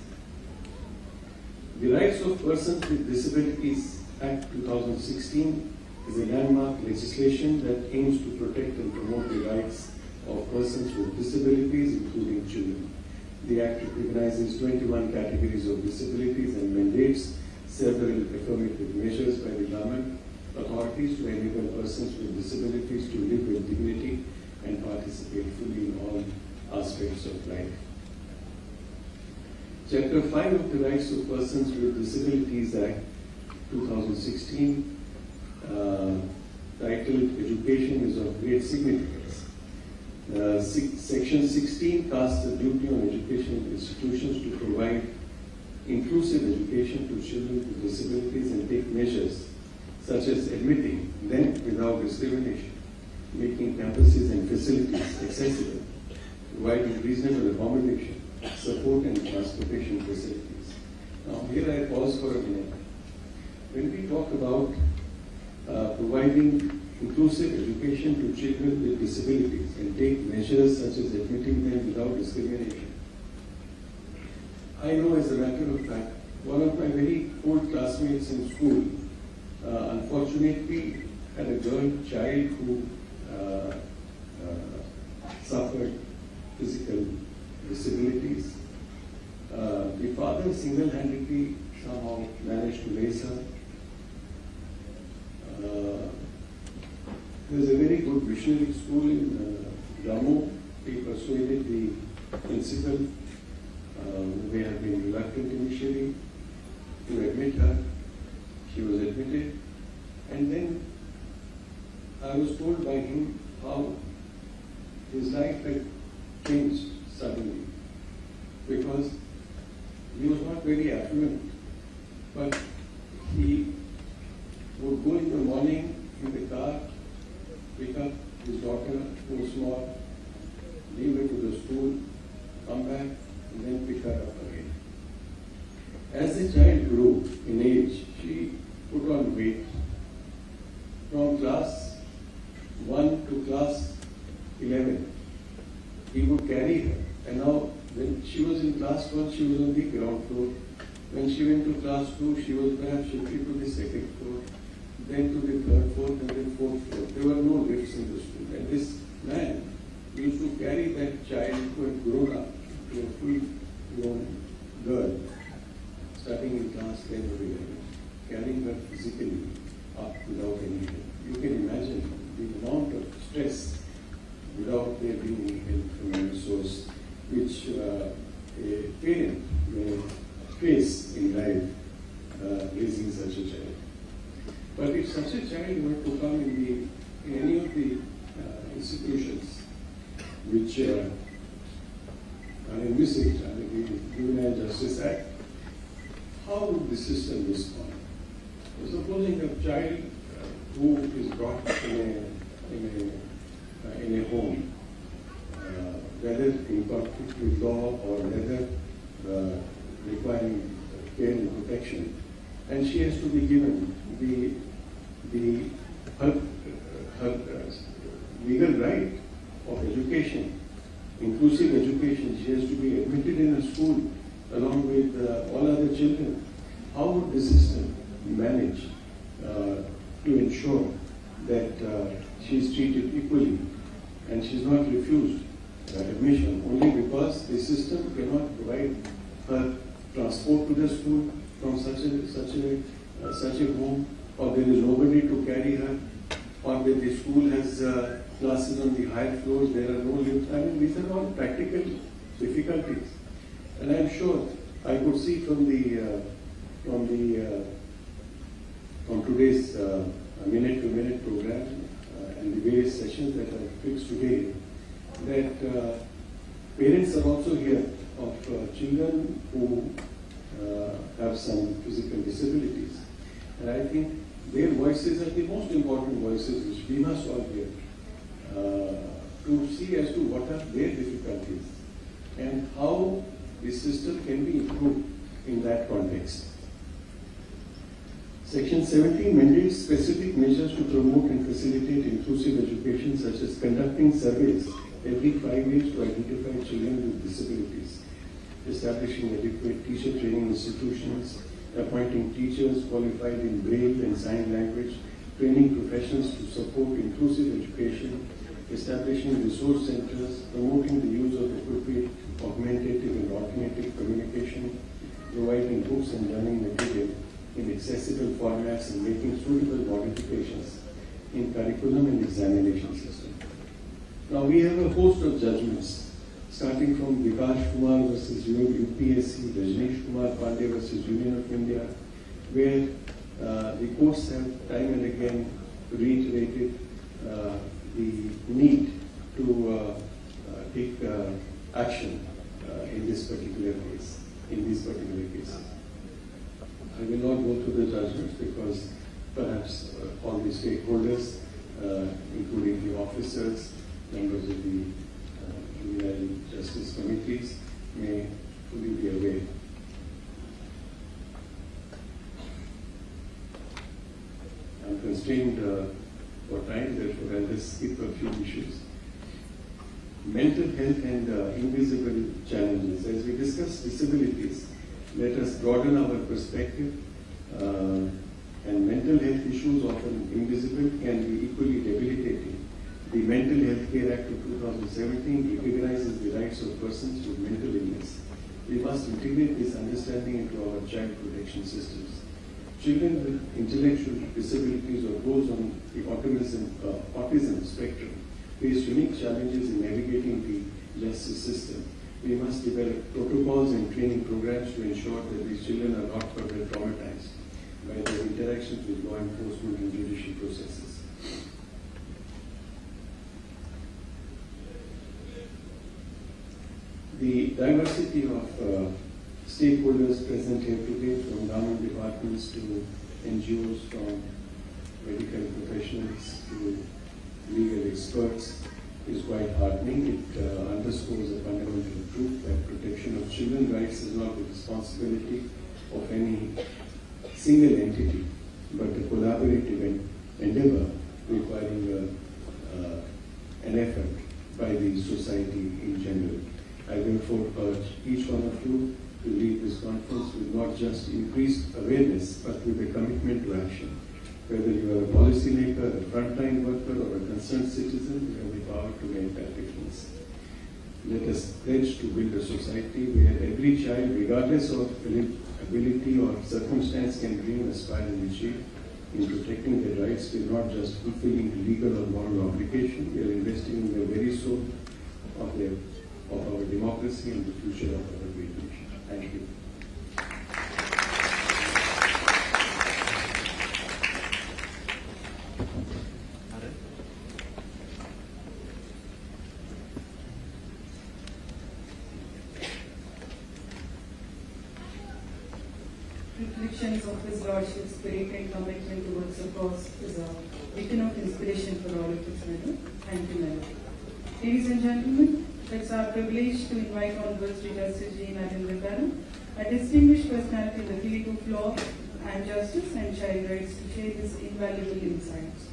The Rights of Persons with Disabilities Act 2016 is a landmark legislation that aims to protect and promote the rights of persons with disabilities, including children. The Act recognizes 21 categories of disabilities and mandates several affirmative measures by the government authorities to enable persons with disabilities to live with dignity and participate fully in all aspects of life. Chapter 5 of the Rights of Persons with Disabilities Act 2016, titled Education is of Great Significance. Section 16 casts the duty on educational institutions to provide inclusive education to children with disabilities and take measures such as admitting them without discrimination, making campuses and facilities accessible, providing reasonable accommodation, support and transportation facilities. Now here I pause for a minute. When we talk about providing inclusive education to children with disabilities and take measures such as admitting them without discrimination, I know as a matter of fact, one of my very old classmates in school unfortunately had a child who suffered physical disabilities. The father single-handedly somehow managed to raise her. There was a very good missionary school in Jammu. He persuaded the principal, they had been reluctant initially, to admit her. She was admitted, and then I was told by him how his life had changed suddenly, because he was not very affluent, but he would go in the morning in the car, pick up his daughter who was small, leave her to the school, come back, and then pick her up again. As the child grew in age, she put on weight. From class 1 to class 11, he would carry her. And now, when she was in class 1, she was on the ground floor. When she went to class 2, she was perhaps shifted to the second floor, then to the third, fourth, and then fourth floor. There were no lifts in the school. And this man used to carry that child who had grown up to a full-grown girl, starting in class 10 or 11, carrying her physically up without any help. You can imagine the amount of stress without there being any help from any source, which a parent may face in life raising such a child. But if such a child were to come in any of the institutions which are envisaged under the Juvenile Justice Act, how would the system respond? So supposing a child who is brought up in a home, whether in conflict with law or whether requiring care and protection, and she has to be given her legal right of education, inclusive education. She has to be admitted in a school along with all other children. How would the system manage to ensure that she is treated equally and she is not refused admission only because the system cannot provide her transport to the school from such a home, or there is nobody to carry her, or when the school has classes on the higher floors, there are no lifts. I mean, these are all practical difficulties. And I am sure I could see from today's minute-to-minute program and the various sessions that are fixed today, that parents are also here of children who have some physical disabilities. And I think their voices are the most important voices which we must all hear to see as to what are their difficulties and how the system can be improved in that context. Section 17 mandates specific measures to promote and facilitate inclusive education, such as conducting surveys every 5 years to identify children with disabilities, establishing adequate teacher training institutions, appointing teachers qualified in Braille and Sign Language, training professionals to support inclusive education, establishing resource centers, promoting the use of appropriate augmentative and alternative communication, providing books and learning material in accessible formats, and making suitable modifications in curriculum and examination system. Now we have a host of judgments, starting from Vikas Kumar versus UPSC, Rajneesh Kumar Pandey versus Union of India, where the courts have time and again reiterated the need to take action in this particular case, in these particular cases. I will not go through the judgments because perhaps all the stakeholders, including the officers, members of the Juvenile Justice Committees, may fully be aware. I'm constrained for time, therefore I'll just skip a few issues. Mental health and invisible challenges. As we discuss disabilities, let us broaden our perspective, and mental health issues, often invisible, can be equally debilitating. The Mental Health Care Act of 2017 recognizes the rights of persons with mental illness. We must integrate this understanding into our child protection systems. Children with intellectual disabilities or those on the autism spectrum face unique challenges in navigating the justice system. We must develop protocols and training programs to ensure that these children are not further traumatized by their interactions with law enforcement and judicial processes. The diversity of stakeholders present here today, from government departments to NGOs, from medical professionals to legal experts, is quite heartening. It underscores a fundamental truth that protection of children's rights is not the responsibility of any single entity, but a collaborative endeavor requiring an effort by the society in general. I therefore urge each one of you to lead this conference with not just increased awareness, but with a commitment to action. Whether you are a policymaker, a frontline worker, or a concerned citizen, you have the power to make that difference. Let us pledge to build a society where every child, regardless of ability or circumstance, can dream, aspire, and achieve. In protecting their rights, we are not just fulfilling the legal or moral obligation, we are investing in the very soul of our democracy and the future of our great nation. Thank you. Reflections of His Lordship's spirit and commitment towards the cause is a beacon of inspiration for all of us, madam. Thank you, madam. Ladies and gentlemen, It's our privilege to invite Honorable Sri Justice G. Narendra, a distinguished personality in the field of law and justice and child rights, to share his invaluable insights.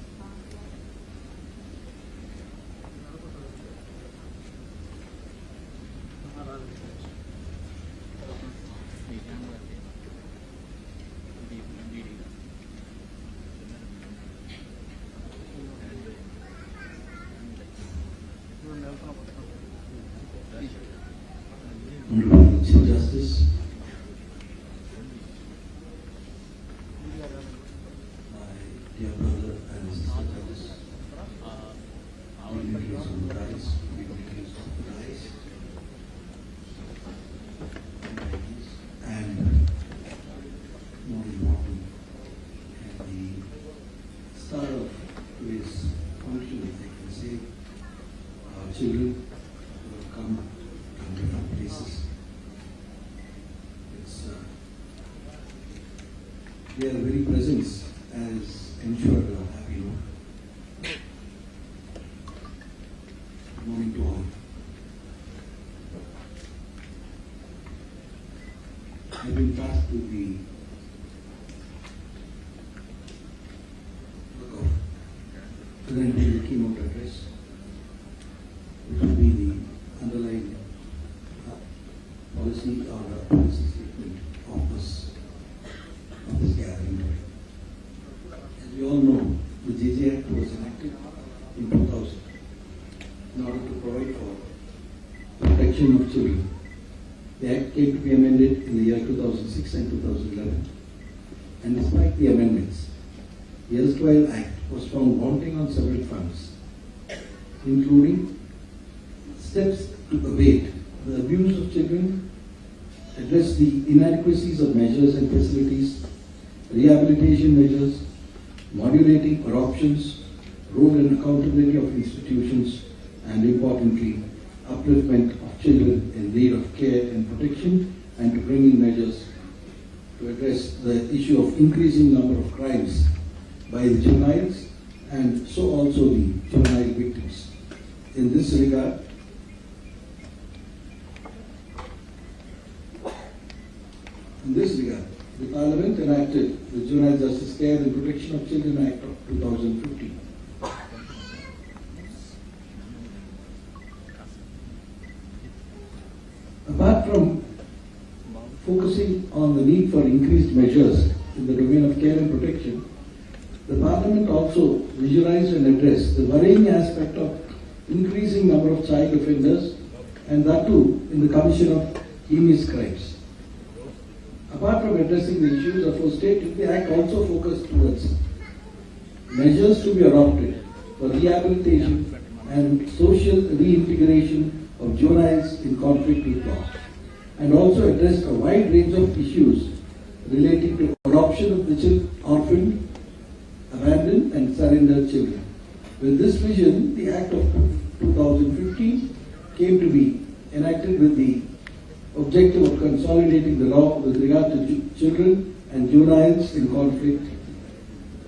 Honorable Chief Justice, my dear brother and sister judges, dignitaries on the rise, dignitaries of the rise, and more important, and the star of today's function, I can say, our children who have come from different places. Their very presence has ensured a happy home. Good morning to all. I've been tasked with the work of presenting the keynote address, which will be the underlying policy or policy statement of this gathering. As we all know, the JJ Act was enacted in 2000 in order to provide for protection of children. The Act came to be amended in the year 2006 and 2011. And despite the amendments, the erstwhile Act was found wanting on several fronts, including steps to abate the abuse of children, address the inadequacies of measures and facilities, rehabilitation measures, modulating corruptions, role and accountability of institutions, and importantly, upliftment of children in need of care and protection, and to bring in measures to address the issue of increasing number of crimes by the juveniles and so also the juvenile victims. In this regard, the Parliament enacted the Juvenile Justice Care and Protection of Children Act of 2015. Apart from focusing on the need for increased measures in the domain of care and protection, the Parliament also visualized and addressed the worrying aspect of increasing number of child offenders, and that too in the commission of heinous crimes. Apart from addressing the issues aforestated, the Act also focused towards measures to be adopted for rehabilitation and social reintegration of juveniles in conflict with law, and also addressed a wide range of issues relating to adoption of the orphaned, abandoned and surrendered children. With this vision, the Act of 2015 came to be enacted with the objective of consolidating the law with regard to children and juveniles in conflict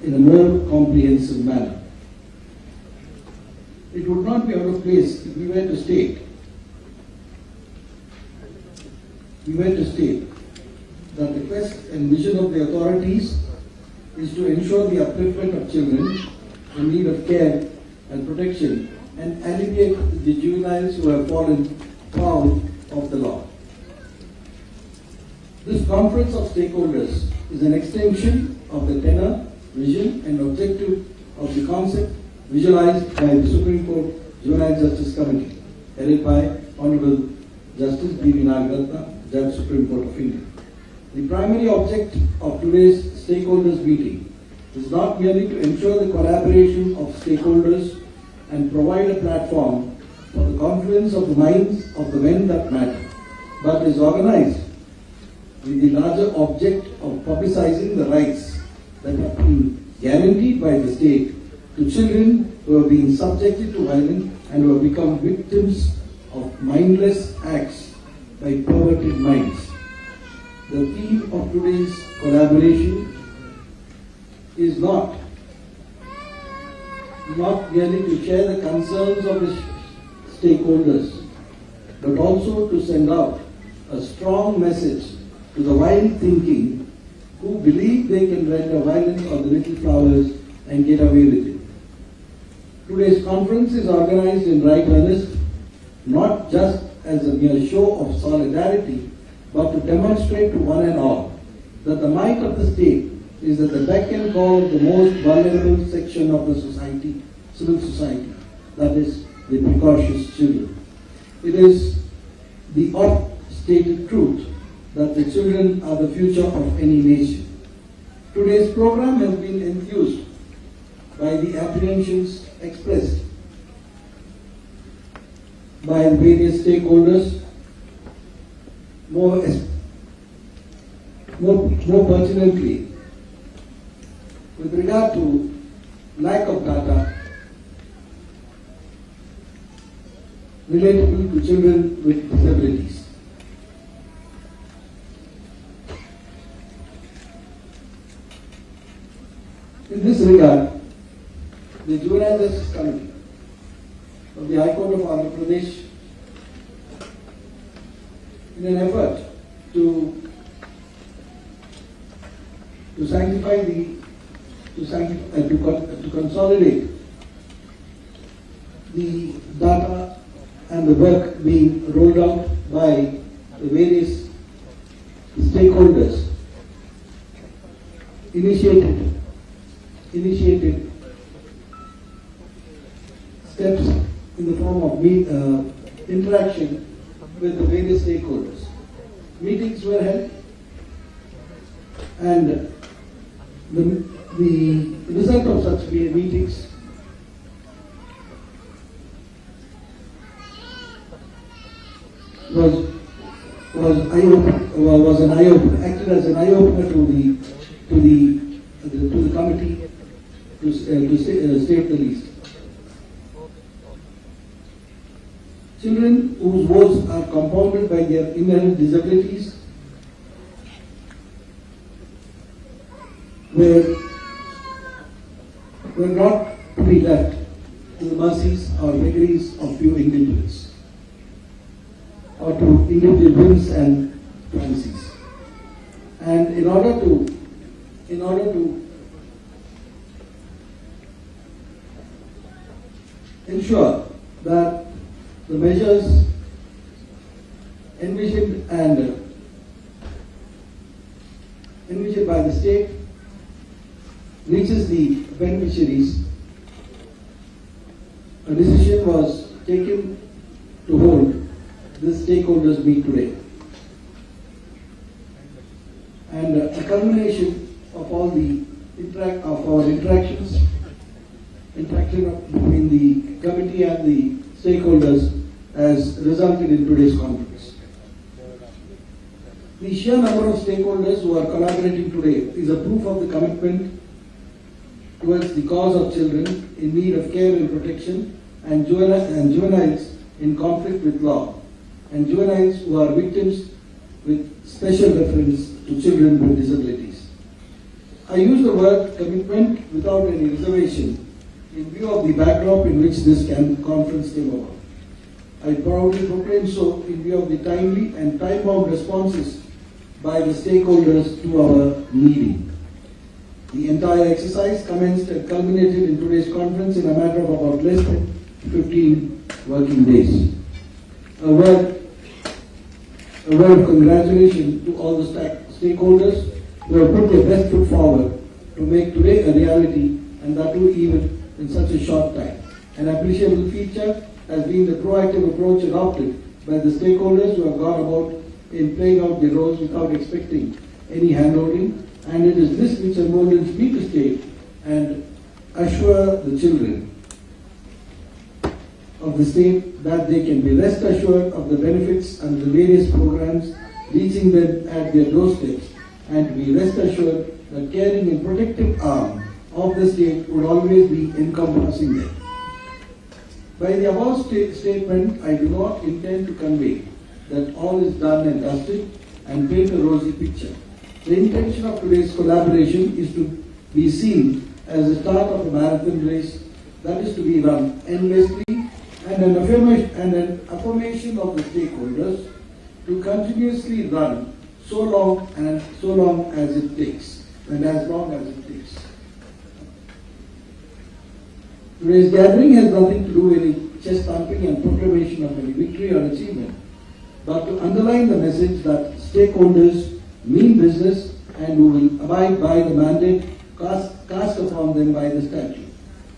in a more comprehensive manner. It would not be out of place if we were to state that the quest and vision of the authorities is to ensure the upliftment of children in need of care and protection and alleviate the juveniles who have fallen foul of the law. This conference of stakeholders is an extension of the tenor, vision and objective of the concept visualized by the Supreme Court Juvenile Justice Committee, headed by Honorable Justice B.V. Nagaratna, Judge Supreme Court of India. The primary object of today's stakeholders meeting is not merely to ensure the collaboration of stakeholders and provide a platform for the confluence of the minds of the men that matter, but is organized with the larger object of publicizing the rights that have been guaranteed by the state to children who have been subjected to violence and who have become victims of mindless acts by perverted minds. The theme of today's collaboration is not merely to share the concerns of the stakeholders, but also to send out a strong message to the wild thinking who believe they can render violence on the little flowers and get away with it. Today's conference is organized in right earnest, not just as a mere show of solidarity, but to demonstrate to one and all that the might of the state is at the beck and call of the most vulnerable section of the society, civil society, that is, the precocious children. It is the oft-stated truth that the children are the future of any nation. Today's program has been enthused by the apprehensions expressed by various stakeholders, more pertinently, with regard to lack of data relatable to children with disabilities. In this regard, the Juvenile Justice Committee of the High Court of Andhra Pradesh, in an effort to consolidate the data and the work being rolled out by the various stakeholders, initiated steps in the form of interaction with the various stakeholders. Meetings were held, and the result of such meetings was an eye opener, acted as an eye opener to the committee, to state the least. Children whose woes are compounded by their inherent disabilities were not to be left to the mercies or vagaries of few individuals, or to individual whims and fancies. And in order to ensure that the measures envisioned by the state reaches the beneficiaries, a decision was taken to hold this stakeholders meet today. And a culmination of all the interaction between the committee and the stakeholders has resulted in today's conference. The sheer number of stakeholders who are collaborating today is a proof of the commitment towards the cause of children in need of care and protection, and juveniles in conflict with law, and juveniles who are victims with special reference to children with disabilities. I use the word commitment without any reservation in view of the backdrop in which this conference came about. I proudly proclaim so in view of the timely and time-bound responses by the stakeholders to our meeting. The entire exercise commenced and culminated in today's conference in a matter of about less than 15 working days. A word of congratulations to all the stakeholders who have put their best foot forward to make today a reality, and that too even in such a short time. An appreciable feature has been the proactive approach adopted by the stakeholders who have gone about in playing out their roles without expecting any handholding, and it is this which emboldens me to state and assure the children of the state that they can be rest assured of the benefits and the various programs reaching them at their doorsteps, and to be rest assured that caring and protective arm of the state would always be encompassing them. By the above statement, I do not intend to convey that all is done and dusted and paint a rosy picture. The intention of today's collaboration is to be seen as the start of a marathon race that is to be run endlessly and an affirmation of the stakeholders to continuously run so long as it takes, and as long as it takes. Today's gathering has nothing to do with any chest thumping and proclamation of any victory or achievement, but to underline the message that stakeholders mean business and who will abide by the mandate cast upon them by the statute.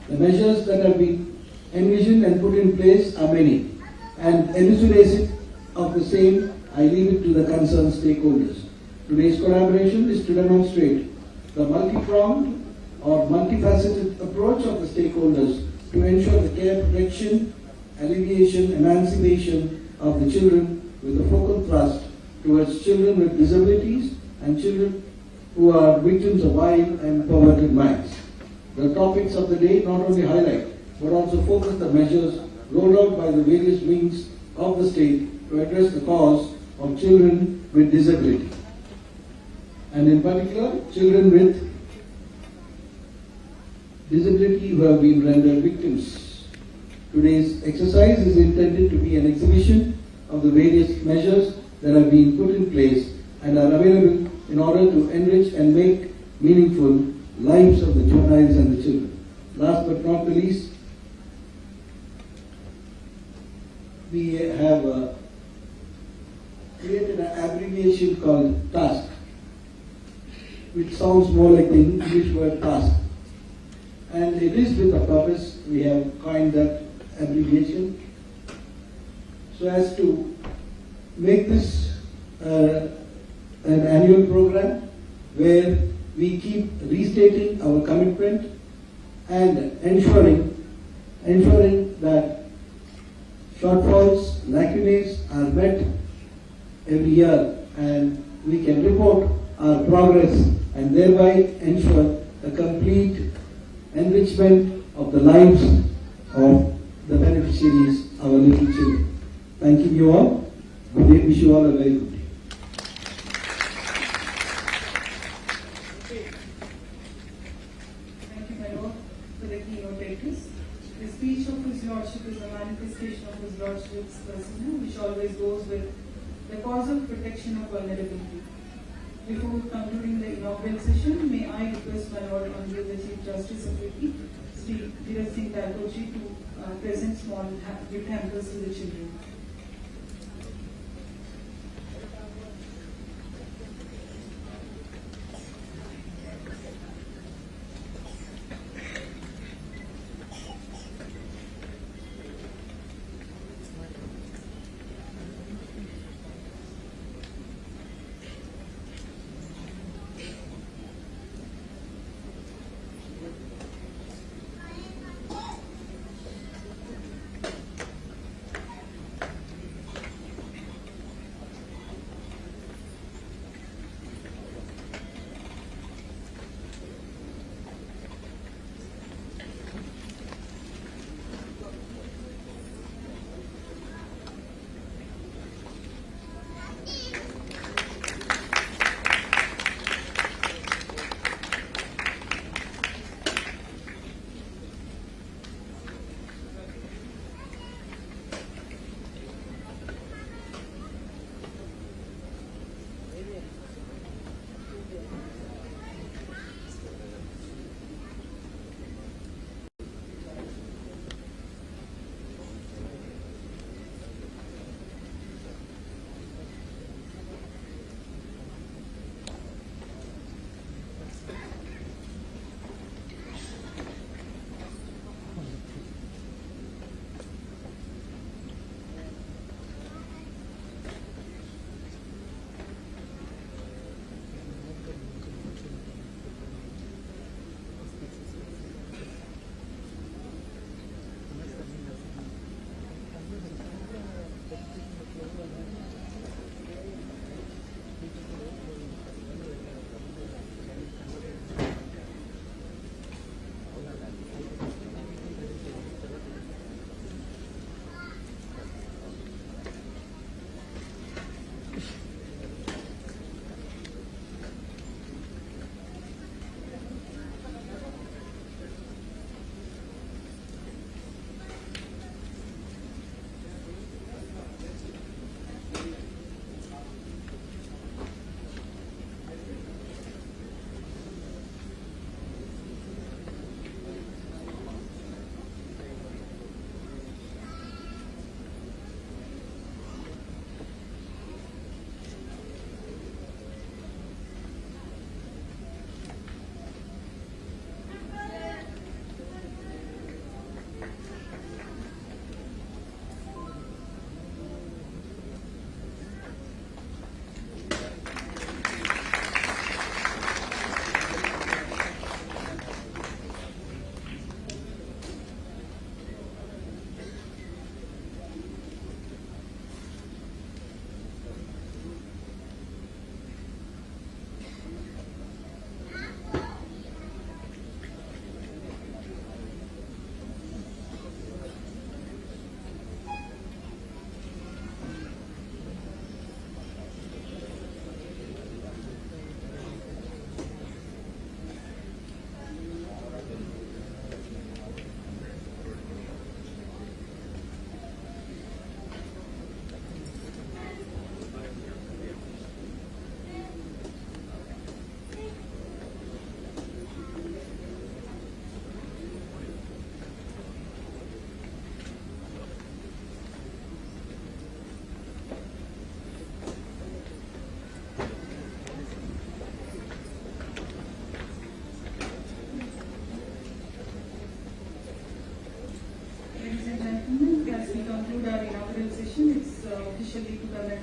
The measures that have been envisioned and put in place are many, and elucidation of the same I leave it to the concerned stakeholders. Today's collaboration is to demonstrate the multi-pronged or multifaceted approach of the stakeholders to ensure the care, protection, alleviation, emancipation of the children with a focal thrust towards children with disabilities and children who are victims of violent and perverted minds. The topics of the day not only highlight but also focus the measures rolled out by the various wings of the state to address the cause of children with disability, and in particular children with disability who have been rendered victims. Today's exercise is intended to be an exhibition of the various measures that have been put in place and are available in order to enrich and make meaningful lives of the juveniles and the children. Last but not the least, we have created an abbreviation called TASSC, which sounds more like the English word task. And it is with a purpose we have coined that abbreviation so as to make this an annual program where we keep restating our commitment and ensuring that shortfalls, lacunae are met every year, and we can report our progress and thereby ensure the complete enrichment of the lives of the beneficiaries, our little children. Thanking you all. Good day. Wish you all a very good day. Thank you, my Lord, for the keynote address. The speech of His Lordship is a manifestation of His Lordship's persona, which always goes with the causal protection of vulnerability. Before concluding the inaugural session, may I request my Lord Honorable the Chief Justice of Delhi, Sri Dheeraj Singh Thakurji, to present small gift hampers to the children.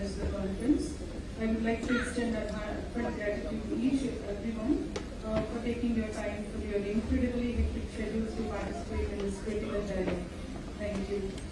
manage the conference. I would like to extend a heartfelt gratitude to each and everyone for taking your time for your incredibly hectic schedules to participate in this critical dialogue. Thank you.